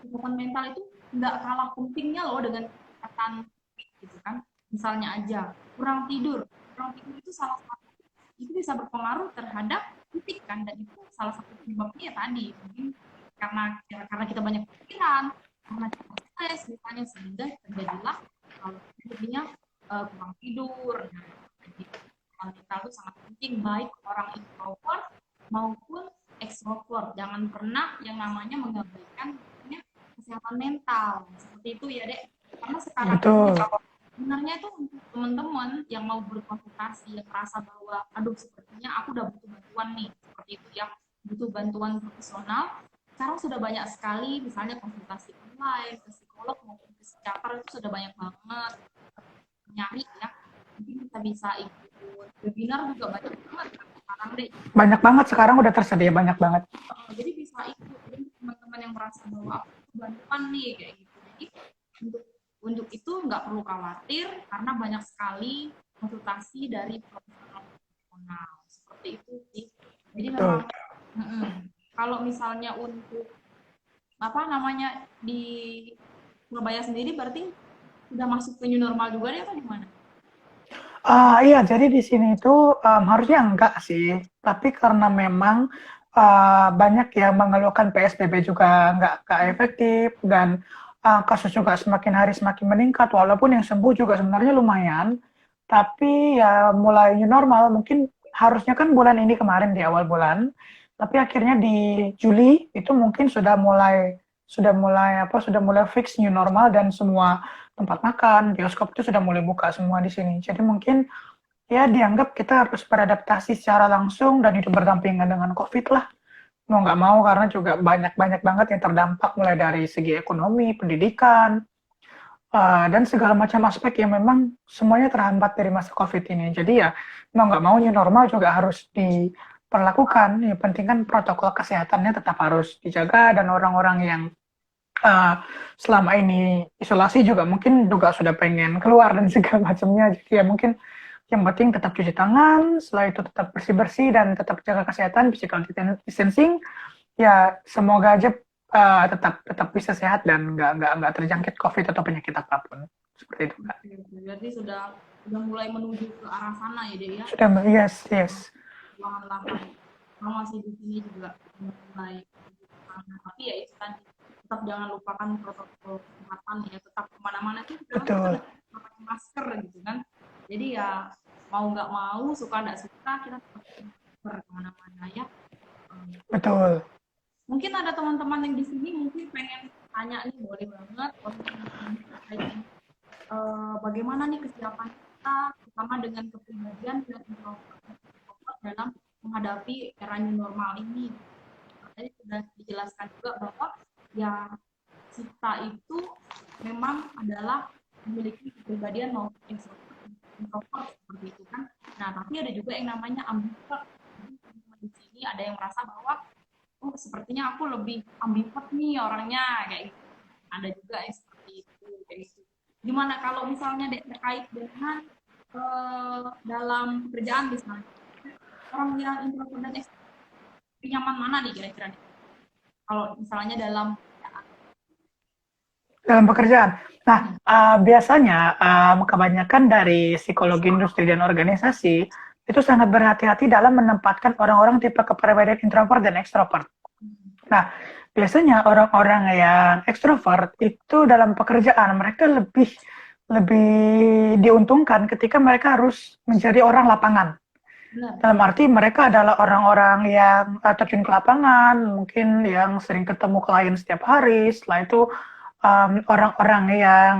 A: kesehatan mental itu nggak kalah pentingnya loh dengan kesehatan fisik gitu kan misalnya aja kurang tidur itu salah satu itu bisa berpengaruh terhadap fisik kan dan itu salah satu penyebabnya ya tadi mungkin karena kita banyak pikiran karena kita stres misalnya sehingga terjadilah kalau jadinya kurang tidur nah, jadi kesehatan mental itu sangat penting baik orang introvert maupun ekstrovert. Jangan pernah yang namanya mengabaikan kesehatan mental. Seperti itu ya, Dek. Karena sekarang
B: Betul.
A: sebenarnya itu untuk teman-teman yang mau berkonsultasi, yang merasa bahwa, aduh sepertinya aku udah butuh bantuan nih. Seperti itu ya, butuh bantuan profesional. Sekarang sudah banyak sekali, misalnya konsultasi online, ke psikolog maupun ke psikiater itu sudah banyak banget nyari ya. Mungkin kita bisa ikut webinar juga banyak banget sekarang deh.
B: Banyak banget sekarang udah tersedia banyak banget.
A: Jadi bisa ikut jadi teman-teman yang merasa bahwa aku bantuan nih kayak gitu. Jadi untuk itu nggak perlu khawatir karena banyak sekali konsultasi dari profesional seperti itu sih. Jadi
B: Betul.
A: memang kalau misalnya untuk apa namanya di Surabaya sendiri berarti sudah masuk ke new normal juga deh atau gimana?
B: Iya, jadi di sini itu harusnya enggak sih, tapi karena memang banyak yang mengeluhkan PSBB juga nggak efektif dan kasus juga semakin hari semakin meningkat, walaupun yang sembuh juga sebenarnya lumayan, tapi ya mulai new normal, mungkin harusnya kan bulan ini kemarin di awal bulan, tapi akhirnya di Juli itu mungkin sudah mulai fix new normal dan semua tempat makan, bioskop itu sudah mulai buka semua di sini. Jadi mungkin ya dianggap kita harus beradaptasi secara langsung dan hidup berdampingan dengan COVID lah. Mau nggak mau karena juga banyak-banyak banget yang terdampak mulai dari segi ekonomi, pendidikan, dan segala macam aspek yang memang semuanya terhambat dari masa COVID ini. Jadi ya mau nggak mau new normal juga harus diperlakukan. Yang penting kan protokol kesehatannya tetap harus dijaga dan orang-orang yang selama ini isolasi juga mungkin juga sudah pengen keluar dan segala macamnya. Jadi ya mungkin yang penting tetap cuci tangan, setelah itu tetap bersih-bersih dan tetap jaga kesehatan, physical distancing. Ya semoga aja tetap bisa sehat dan nggak terjangkit COVID atau penyakit apapun. Seperti itu, Kak.
A: Berarti sudah mulai menuju ke arah sana ya, Dek ya?
B: Sudah, yes.
A: Lahan-lahan. Sama sih di sini juga mulai tapi ya itu tadi tetap jangan lupakan protokol kesehatan ya tetap kemana-mana tuh kita pakai masker gitu kan jadi ya mau nggak mau suka nggak suka kita tetap pakai masker kemana-mana ya
B: Betul.
A: mungkin ada teman-teman yang di sini mungkin pengen tanya nih boleh banget bagaimana nih kesiapan kita terutama dengan kepribadian dan introvert dalam menghadapi era new normal ini. Tadi sudah dijelaskan juga bahwa ya kita itu memang adalah memiliki kepribadian maupun introvert seperti itu kan. Nah, tapi ada juga yang namanya ambivert. Di sini ada yang merasa bahwa oh sepertinya aku lebih ambivert nih orangnya kayak gitu. Ada juga yang seperti itu kayak gitu. Gimana kalau misalnya terkait dengan dalam pekerjaan misalnya orang yang introvert dan ekstrovert nyaman mana nih kira-kira kalau misalnya dalam
B: pekerjaan. Nah, biasanya kebanyakan dari psikologi industri dan organisasi itu sangat berhati-hati dalam menempatkan orang-orang tipe kepribadian introvert dan ekstrovert. Nah, biasanya orang-orang yang ekstrovert itu dalam pekerjaan mereka lebih diuntungkan ketika mereka harus menjadi orang lapangan. Dalam arti mereka adalah orang-orang yang terjun ke lapangan, mungkin yang sering ketemu klien setiap hari, setelah itu orang-orang yang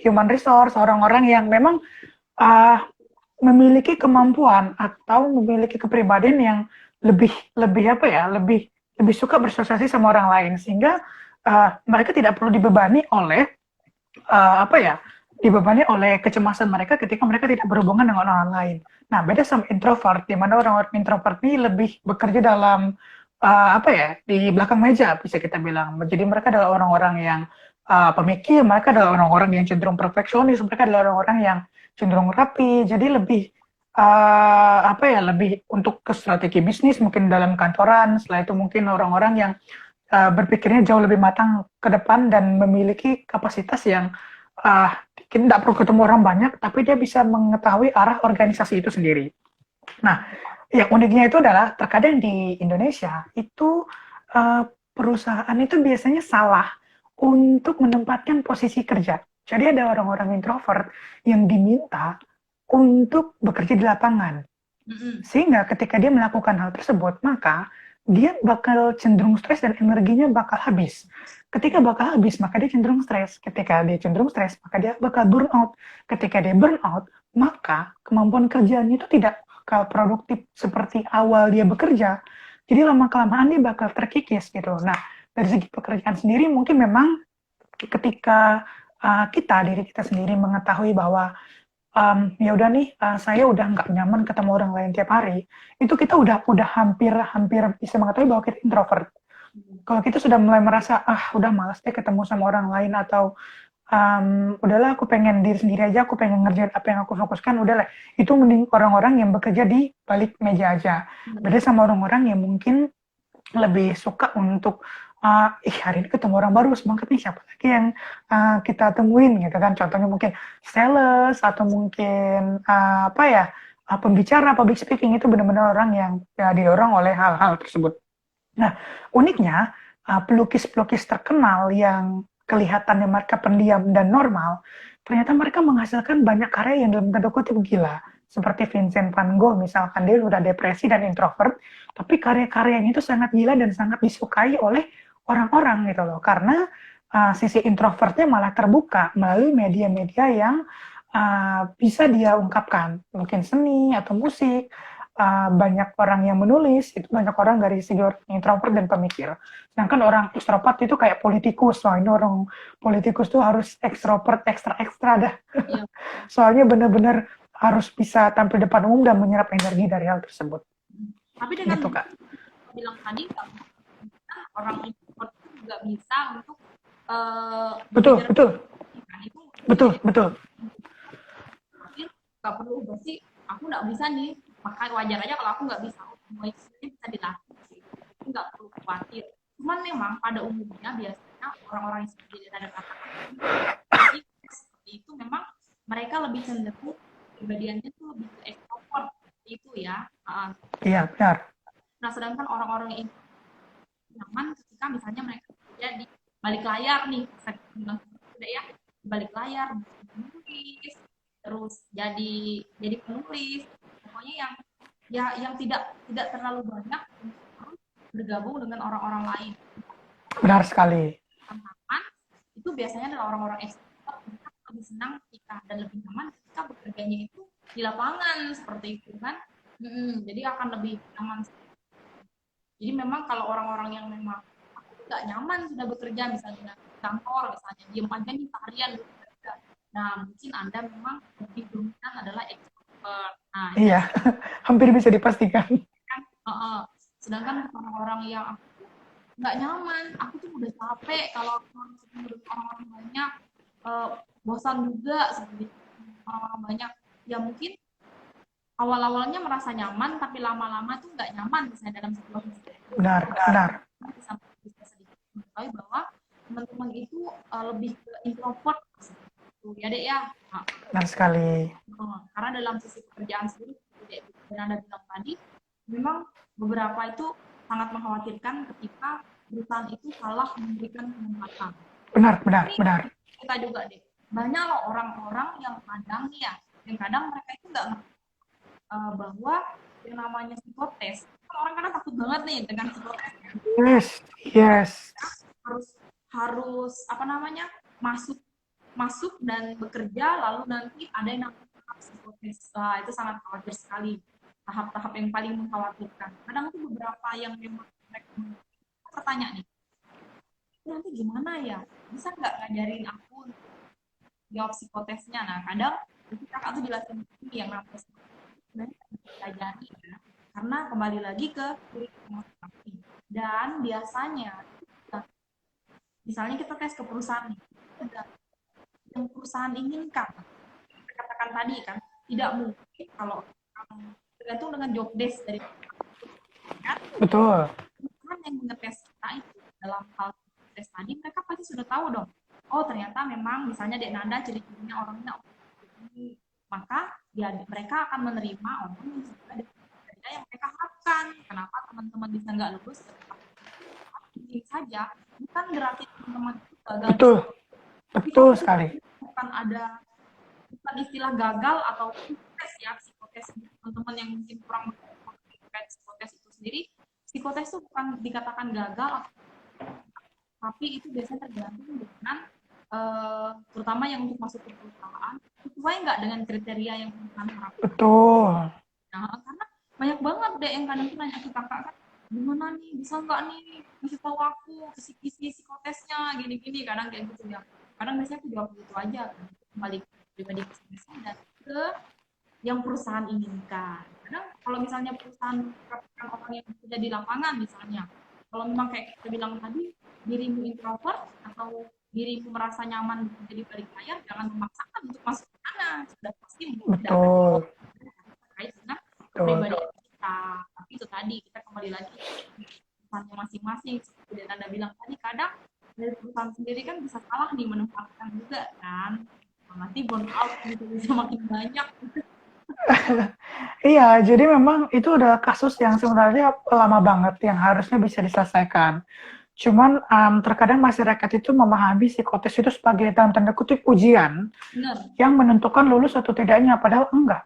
B: human resource, orang-orang yang memang uh, memiliki kemampuan atau memiliki kepribadian yang lebih lebih apa ya, lebih lebih suka bersosialisasi sama orang lain, sehingga mereka tidak perlu dibebani oleh apa ya, dibebani oleh kecemasan mereka ketika mereka tidak berhubungan dengan orang lain. Nah, beda sama introvert, di mana orang-orang introvert ini lebih bekerja dalam apa ya, di belakang meja bisa kita bilang. Jadi mereka adalah orang-orang yang pemikir, mereka adalah orang-orang yang cenderung perfeksionis, mereka adalah orang-orang yang cenderung rapi. Jadi lebih apa ya, lebih untuk ke strategi bisnis mungkin dalam kantoran. Setelah itu mungkin orang-orang yang berpikirnya jauh lebih matang ke depan dan memiliki kapasitas yang uh, tidak perlu ketemu orang banyak, tapi dia bisa mengetahui arah organisasi itu sendiri. Nah, yang uniknya itu adalah terkadang di Indonesia itu perusahaan itu biasanya salah untuk menempatkan posisi kerja. Jadi ada orang-orang introvert yang diminta untuk bekerja di lapangan. Sehingga ketika dia melakukan hal tersebut, maka dia bakal cenderung stres dan energinya bakal habis. Ketika bakal habis, maka dia cenderung stres. Ketika dia cenderung stres, maka dia bakal burn out. Ketika dia burn out, maka kemampuan kerjanya itu tidak bakal produktif seperti awal dia bekerja. Jadi lama-kelamaan dia bakal terkikis gitu. Nah, dari segi pekerjaan sendiri mungkin memang ketika diri kita sendiri mengetahui bahwa ya udah nih, saya udah nggak nyaman ketemu orang lain tiap hari, itu kita udah hampir bisa mengetahui bahwa kita introvert. Kalau kita sudah mulai merasa udah malas deh ketemu sama orang lain, atau udahlah aku pengen diri sendiri aja, aku pengen ngerjain apa yang aku fokuskan, udahlah, itu mending orang-orang yang bekerja di balik meja aja. Beda sama orang-orang yang mungkin lebih suka untuk hari ini ketemu orang baru, semangat nih, siapa lagi yang kita temuin gitu kan. Contohnya mungkin sales, atau mungkin apa ya, pembicara, public speaking, itu benar-benar orang yang ya, didorong oleh hal-hal tersebut. Nah, uniknya pelukis-pelukis terkenal yang kelihatannya mereka pendiam dan normal, ternyata mereka menghasilkan banyak karya yang dalam tanda kutip gila. Seperti Vincent van Gogh misalkan, dia sudah depresi dan introvert, tapi karya-karyanya itu sangat gila dan sangat disukai oleh orang-orang gitu loh. Karena sisi introvertnya malah terbuka melalui media-media yang bisa dia ungkapkan. Mungkin seni atau musik, banyak orang yang menulis, itu banyak orang dari segi introvert dan pemikir. Sedangkan orang ekstrovert itu kayak politikus. Wah, ini orang politikus tuh harus ekstrovert ekstra-ekstra dah.
A: Iya.
B: Soalnya benar-benar harus bisa tampil depan umum dan menyerap energi dari hal tersebut.
A: Tapi dengan
B: gitu, Kak.
A: bilang tadi, orang introvert itu juga bisa untuk
B: betul.
A: Kan, itu
B: betul.
A: Tapi nggak perlu berarti aku nggak bisa nih, makanya wajar aja kalau aku nggak bisa. Semua itu bisa dilatih sih, nggak perlu khawatir. Cuman memang pada umumnya biasanya orang-orang yang seperti ada katakan seperti itu memang mereka lebih cenderung kepribadiannya tuh lebih ke extrovert itu ya.
B: Iya, benar.
A: Nah, sedangkan orang-orang yang nyaman ketika misalnya mereka kerja di balik layar nih, saya bilang sudah ya, di balik layar menulis, terus jadi penulis, pokoknya yang tidak terlalu banyak harus bergabung dengan orang-orang lain.
B: Benar sekali.
A: Teman-teman itu biasanya adalah orang-orang ekstrovert, lebih senang ketika dan lebih nyaman ketika bekerjanya itu di lapangan seperti itu kan. Jadi akan lebih nyaman. Jadi memang kalau orang-orang yang memang aku nggak nyaman sudah bekerja misalnya di kantor, misalnya diem aja nih seharian bekerja. Nah, mungkin Anda memang lebih dominan adalah extrovert. Nah,
B: iya, hampir bisa dipastikan.
A: Kan, sedangkan orang-orang yang aku nggak nyaman, aku tuh udah capek kalau aku harus ketemu dengan orang-orang banyak, bosan juga seperti orang-orang banyak. Ya mungkin awal-awalnya merasa nyaman, tapi lama-lama tuh nggak nyaman misalnya dalam situasi.
B: Benar.
A: Bisa sedikit mengetahui bahwa teman-teman itu lebih ke introvert ya dek ya.
B: Benar sekali.
A: Karena dalam sisi pekerjaan sendiri, yang Anda bilang tadi, memang beberapa itu sangat mengkhawatirkan ketika perusahaan itu salah memberikan penempatan.
B: Benar.
A: Kita juga deh, banyak loh orang-orang yang kadang nih ya, yang kadang mereka itu nggak ngerti bahwa yang namanya psikotes, orang kadang takut banget nih dengan psikotes.
B: Yes.
A: harus apa namanya masuk masuk dan bekerja, lalu nanti ada yang namanya tahap psikotes. Itu sangat khawatir sekali, tahap-tahap yang paling mengkhawatirkan. Kadang tuh beberapa yang memang mereka bertanya nih, nanti gimana ya, bisa nggak ngajarin aku untuk jawab psikotesnya. Nah kadang itu kakak tuh jelasin yang namanya sebenarnya dipelajari ya, karena kembali lagi ke diri kita masing-masing. Dan biasanya misalnya kita tes ke perusahaan nih, yang perusahaan inginkan, kita katakan tadi kan, tidak mungkin kalau tergantung dengan job desk dari kan,
B: Betul.
A: perusahaan yang mengetes kita itu dalam hal tes tadi, mereka pasti sudah tahu dong, oh ternyata memang misalnya Dek Nanda ciri-cirinya orangnya ini, maka ya mereka akan menerima orang yang sesuai dengan kriteria yang mereka harapkan. Kenapa teman-teman bisa nggak lulus? Ini saja, bukan berarti teman-teman itu gagal.
B: Betul. Betul sekali.
A: Bukan ada, bukan istilah gagal atau psikotes ya, psikotes teman-teman yang mungkin kurang terkait psikotes itu sendiri. Psikotes itu bukan dikatakan gagal, tapi itu biasanya tergantung dengan terutama yang untuk masuk ke perusahaan, sesuai nggak dengan kriteria yang perusahaan harapkan.
B: Betul.
A: Nah, karena banyak banget deh yang kadang tuh nanya ke kakak kan, gimana nih, bisa nggak nih kasih tahu aku kisi-kisi psikotesnya gini-gini, kadang kayak gitu ya. Kadang biasanya aku jawab gitu aja kan, kembali ke pribadi masing-masing dan ke yang perusahaan inginkan. Kadang kalau misalnya perusahaan mengharapkan orang yang bekerja di lapangan misalnya, kalau memang kayak kita bilang tadi, dirimu introvert atau dirimu merasa nyaman bekerja di balik layar, jangan memaksakan untuk masuk ke sana. Sudah pasti tidak akan terkait dengan kepribadian kita. Tapi itu tadi, kita kembali lagi perusahaannya masing-masing. Seperti yang Anda bilang tadi, kadang dari perusahaan sendiri kan bisa salah nih menempatkan juga kan. Nanti burn out gitu bisa makin banyak.
B: Iya, jadi memang itu adalah kasus yang sebenarnya lama banget yang harusnya bisa diselesaikan. Cuman terkadang masyarakat itu memahami psikotes itu sebagai dalam tanda kutip ujian yang menentukan lulus atau tidaknya, padahal enggak.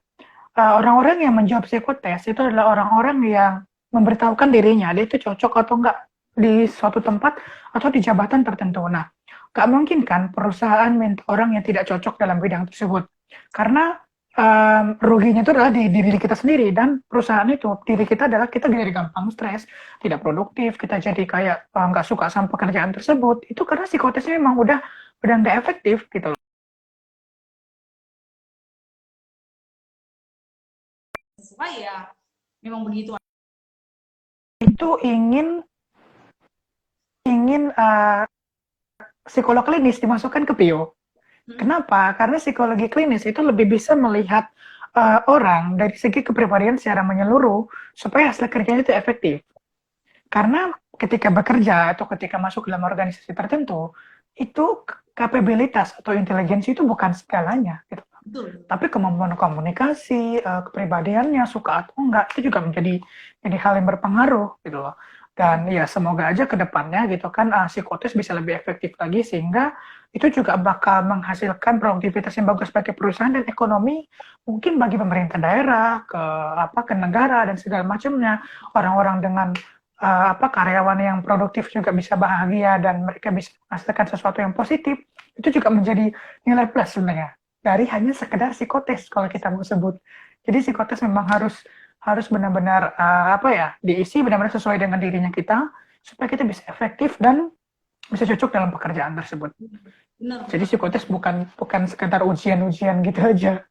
B: Orang-orang yang menjawab psikotes itu adalah orang-orang yang memberitahukan dirinya dia itu cocok atau enggak di suatu tempat atau di jabatan tertentu. Nah, nggak mungkin kan perusahaan minta orang yang tidak cocok dalam bidang tersebut, karena ruginya itu adalah di diri kita sendiri, dan perusahaan itu, diri kita adalah kita jadi gampang stres, tidak produktif, kita jadi kayak nggak suka sama pekerjaan tersebut, itu karena psikotesnya memang udah nggak efektif gitu loh.
A: Sesuai ya, memang begitu.
B: Itu ingin psikolog klinis dimasukkan ke PIO. Kenapa? Karena psikologi klinis itu lebih bisa melihat orang dari segi kepribadian secara menyeluruh supaya hasil kerjanya itu efektif. Karena ketika bekerja atau ketika masuk dalam organisasi tertentu, itu kapabilitas atau inteligensi itu bukan segalanya. Gitu. Tapi kemampuan komunikasi, kepribadiannya, suka atau enggak, itu juga menjadi hal yang berpengaruh. Gitu loh. Dan ya semoga aja ke depannya gitu kan psikotes bisa lebih efektif lagi sehingga itu juga bakal menghasilkan produktivitas yang bagus bagi perusahaan dan ekonomi, mungkin bagi pemerintah daerah, ke negara dan segala macamnya. Orang-orang dengan karyawan yang produktif juga bisa bahagia dan mereka bisa menghasilkan sesuatu yang positif, itu juga menjadi nilai plus sebenarnya dari hanya sekedar psikotes kalau kita mau sebut. Jadi psikotes memang harus benar-benar diisi benar-benar sesuai dengan dirinya kita supaya kita bisa efektif dan bisa cocok dalam pekerjaan tersebut.
A: Benar.
B: Jadi psikotes bukan sekedar ujian-ujian gitu aja.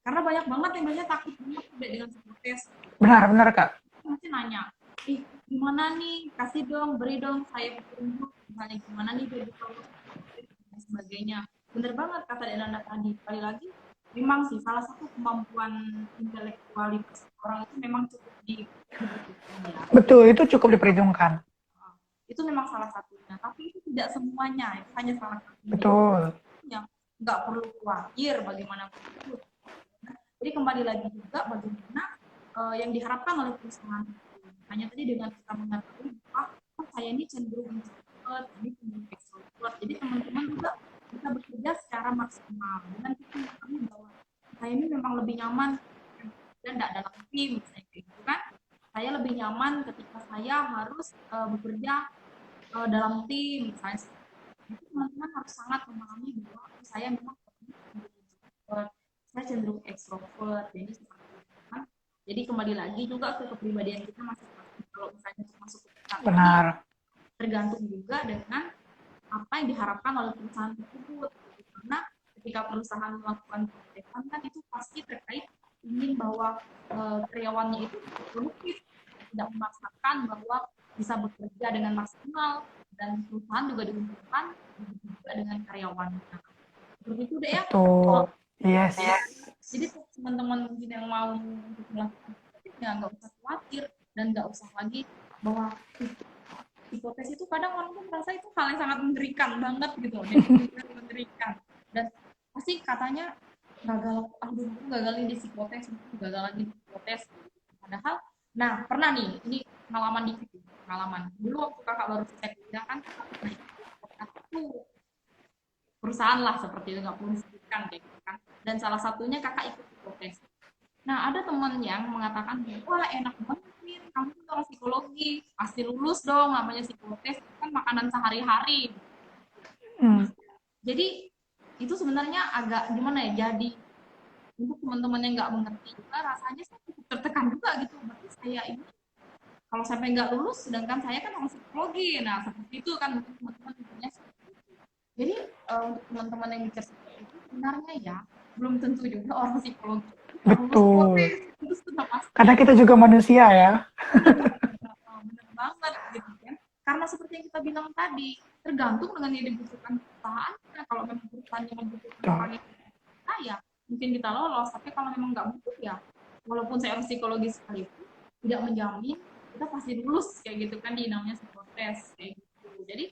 A: Karena banyak banget yang biasanya takut banget dengan psikotes.
B: Benar Kak.
A: Masih nanya, gimana nih, kasih dong, beri dong, saya petunjuk, misalnya gimana nih biar bisa dan sebagainya. Bener banget kata Nanda tadi, sekali lagi memang sih salah satu kemampuan intelektualitas orang itu memang cukup diperhitungkan ya.
B: Betul, itu cukup diperhitungkan.
A: Itu memang salah satunya, tapi itu tidak semuanya, itu hanya salah satunya.
B: Betul.
A: Yang nggak perlu khawatir bagaimanapun itu. Jadi kembali lagi juga bagaimana yang diharapkan oleh perusahaan. Hanya tadi dengan kita mengetahui bahwa saya ini cenderung introvert, ini cenderung extrovert. Jadi teman-teman juga bisa bekerja secara maksimal dengan kita mengetahui bahwa saya ini memang lebih nyaman dan tidak dalam tim misalnya gitu kan. Saya lebih nyaman ketika saya harus bekerja dalam tim misalnya itu teman-teman harus sangat memahami bahwa saya memang introvert, saya cenderung ekstrovert, jadi seperti itu kan. Jadi kembali lagi juga ke kepribadian kita masing-masing. Kalau misalnya masuk ke perusahaan ini
B: Benar.
A: tergantung juga dengan apa yang diharapkan oleh perusahaan tersebut. Karena ketika perusahaan melakukan perbaikan kan itu pasti terkait ingin bahwa karyawannya itu produktif, tidak memaksakan bahwa bisa bekerja dengan maksimal, dan perusahaan juga diuntungkan juga dengan karyawannya. Seperti itu deh ya.
B: Betul. Yes.
A: Jadi teman-teman mungkin yang mau untuk melakukan ya nggak usah khawatir dan nggak usah lagi bahwa hipotesis itu kadang orang tuh merasa itu hal yang sangat mengerikan banget gitu, dan mengerikan, dan pasti katanya gagal, aduh aku gagalin di psikotes, gagal lagi di psikotes. Padahal, nah pernah nih, ini pengalaman dikit, pengalaman dulu waktu kakak baru selesai kuliah kan, satu perusahaan lah seperti itu, nggak perlu disebutkan kayak gitu kan, dan salah satunya kakak ikut psikotes. Nah, ada teman yang mengatakan, wah enak banget nih, kamu tuh orang psikologi, pasti lulus dong, namanya psikotes, itu kan makanan sehari-hari. Jadi, itu sebenarnya agak gimana ya, jadi untuk teman-teman yang nggak mengerti juga, rasanya saya cukup tertekan juga gitu. Berarti saya ini, kalau sampai nggak lulus, sedangkan saya kan orang psikologi. Nah, seperti itu kan mungkin teman-teman punya. Jadi, untuk teman-teman yang mikir seperti itu, sebenarnya ya, belum tentu juga orang psikologi
B: Betul.
A: itu sudah pasti.
B: Karena kita juga manusia ya.
A: Benar banget gitu kan. Karena seperti yang kita bilang tadi, tergantung dengan yang dibutuhkan perusahaan. Kalau memang perusahaannya membutuhkan orang yang ya mungkin kita lolos. Tapi kalau memang nggak butuh ya, walaupun saya orang psikologi sekalipun, tidak menjamin kita pasti lulus kayak gitu kan, di namanya psikotes kayak gitu. Jadi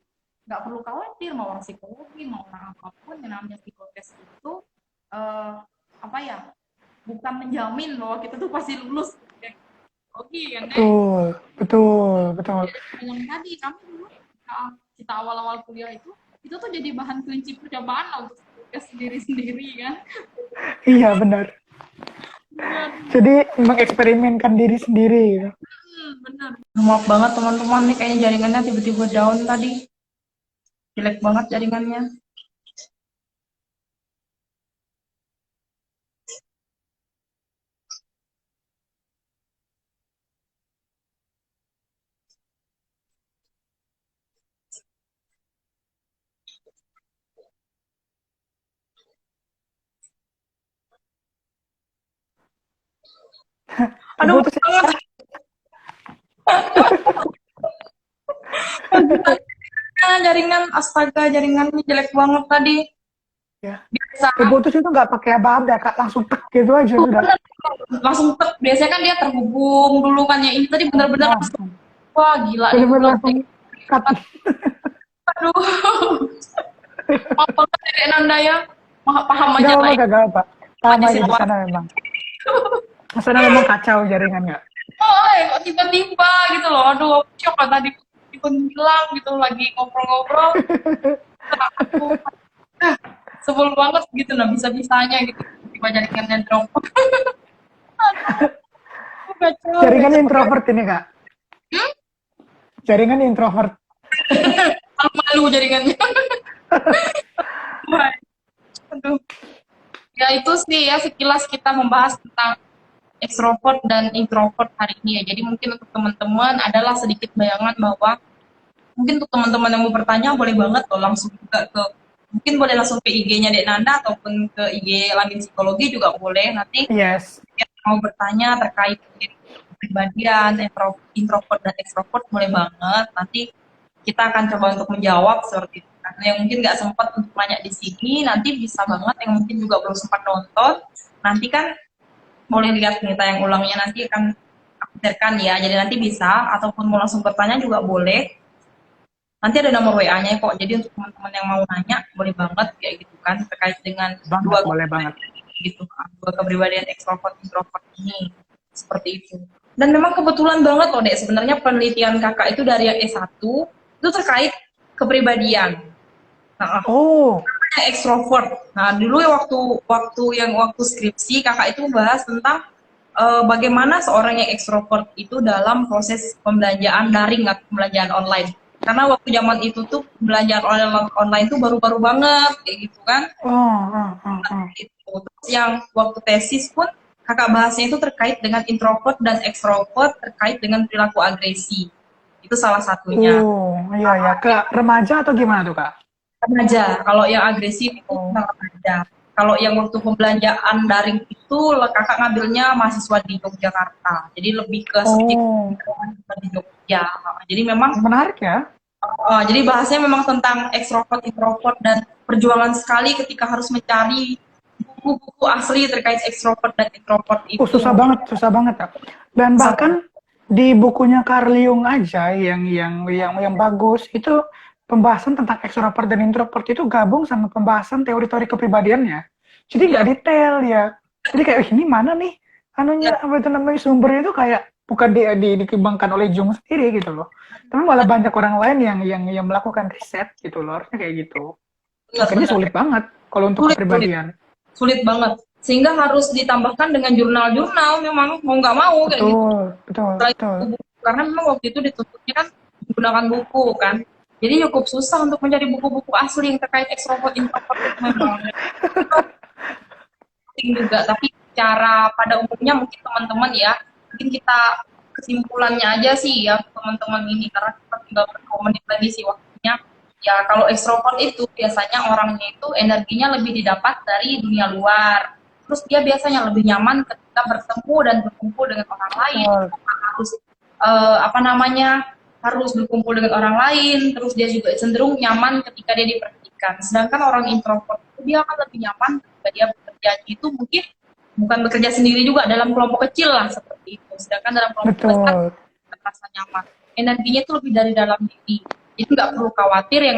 A: nggak perlu khawatir mau orang psikologi mau orang apapun, yang namanya psikotes itu apa ya, bukan menjamin bahwa kita tuh pasti lulus kayak psikologi kan.
B: Betul.
A: Yang tadi kami dulu kita awal-awal kuliah itu tuh jadi bahan kunci percobaan lah untuk psikotes sendiri-sendiri kan.
B: Iya benar. Jadi mengeksperimenkan diri sendiri gitu.
A: Benar. Maaf banget teman-teman nih, kayaknya jaringannya tiba-tiba down tadi. Jelek banget jaringannya. Aduh,
B: Putus
A: banget. Jaringan, astaga, jaringannya jelek banget tadi.
B: ya.
A: Biasa.
B: Putus itu nggak pakai apa-apa, Kak, langsung tek gitu aja sudah.
A: Langsung tek. Biasanya kan dia terhubung dulu kan ya. Ini tadi benar-benar langsung. Wah, gila.
B: Benar-benar langsung cut.
A: Aduh. Maaf banget ya Nanda ya. Paham aja lah.
B: Gak apa. Paham aja di sana memang. Di sana memang kacau jaringan nggak?
A: Oh, kok tiba-tiba gitu loh. Aduh, shock lah tadi. Tiba hilang gitu lagi ngobrol-ngobrol. Aku sebel banget gitu, nah bisa-bisanya gitu. Tiba jaringannya drop. Aduh,
B: jaringan introvert ini, Kak. Jaringan introvert.
A: Malu jaringannya. Aduh. Ya itu sih ya sekilas kita membahas tentang ekstrovert dan introvert hari ini ya. Jadi mungkin untuk teman-teman adalah sedikit bayangan bahwa mungkin untuk teman-teman yang mau bertanya boleh banget loh langsung juga ke, mungkin boleh langsung ke IG-nya Dek Nanda ataupun ke IG Langit Psikologi juga boleh. Nanti
B: Yes.
A: mau bertanya terkait kepribadian introvert dan ekstrovert boleh banget. Nanti kita akan coba untuk menjawab seperti itu. Karena yang mungkin nggak sempat untuk nanya di sini, nanti bisa banget yang mungkin juga belum sempat nonton. Nanti kan boleh lihat nih tayang ulangnya, nanti akan aku share-kan ya. Jadi nanti bisa, ataupun mau langsung bertanya juga boleh. Nanti ada nomor WA-nya kok. Jadi untuk teman-teman yang mau nanya, boleh banget kayak gitu kan terkait dengan
B: boleh banget.
A: Gitu, dua kepribadian ekstrovert introvert ini seperti itu. Dan memang kebetulan banget loh Dek, sebenarnya penelitian kakak itu dari yang S1 itu terkait kepribadian. Nah, ekstrovert. Nah, dulu ya waktu skripsi kakak itu bahas tentang bagaimana seorang yang ekstrovert itu dalam proses pembelajaran daring atau pembelajaran online. Karena waktu zaman itu tuh belajar online tuh baru-baru banget kayak gitu kan. Gitu. Terus yang waktu tesis pun kakak bahasnya itu terkait dengan introvert dan ekstrovert terkait dengan perilaku agresi. Itu salah satunya.
B: Iya ya, ke remaja atau gimana tuh Kak?
A: Remaja. Kalau yang agresif itu tentang remaja. Kalau yang waktu pembelanjaan daring itu kakak ngambilnya mahasiswa di Yogyakarta. Jadi lebih ke sedikit di Jogja. Jadi memang
B: Menarik ya.
A: jadi bahasanya memang tentang ekstrovert, introvert dan perjuangan sekali ketika harus mencari buku-buku asli terkait ekstrovert dan introvert itu.
B: Susah banget ya. Dan bahkan di bukunya Carl Jung aja yang bagus itu pembahasan tentang ekstrovert dan introvert itu gabung sama pembahasan teori-teori kepribadiannya. Jadi nggak detail ya. Jadi kayak ini mana nih anunya apa itu namanya sumbernya itu kayak bukan dikembangkan oleh Jung sendiri gitu loh. Tapi malah banyak orang lain yang melakukan riset gitu loh. Harusnya kayak gitu. Makanya sulit banget kalau untuk kepribadian.
A: Sulit banget. Sehingga harus ditambahkan dengan jurnal-jurnal memang mau nggak mau kayak gitu.
B: Betul.
A: Karena memang waktu itu dituntutnya kan menggunakan buku kan. Jadi cukup susah untuk mencari buku-buku asli yang terkait ekstrovert introvert itu memang penting juga. Tapi cara pada umumnya mungkin teman-teman ya, mungkin kita kesimpulannya aja sih ya teman-teman ini karena kita tinggal berapa menit lagi sih waktunya. Ya kalau ekstrovert itu biasanya orangnya itu energinya lebih didapat dari dunia luar. Terus dia biasanya lebih nyaman ketika bertemu dan berkumpul dengan orang lain. Harus harus berkumpul dengan orang lain. Terus dia juga cenderung nyaman ketika dia diperhatikan. Sedangkan orang introvert itu dia akan lebih nyaman ketika dia bekerja itu mungkin bukan bekerja sendiri juga dalam kelompok kecil lah seperti itu. Sedangkan dalam kelompok besar terasa nyaman. Energinya itu lebih dari dalam diri. Jadi nggak perlu khawatir yang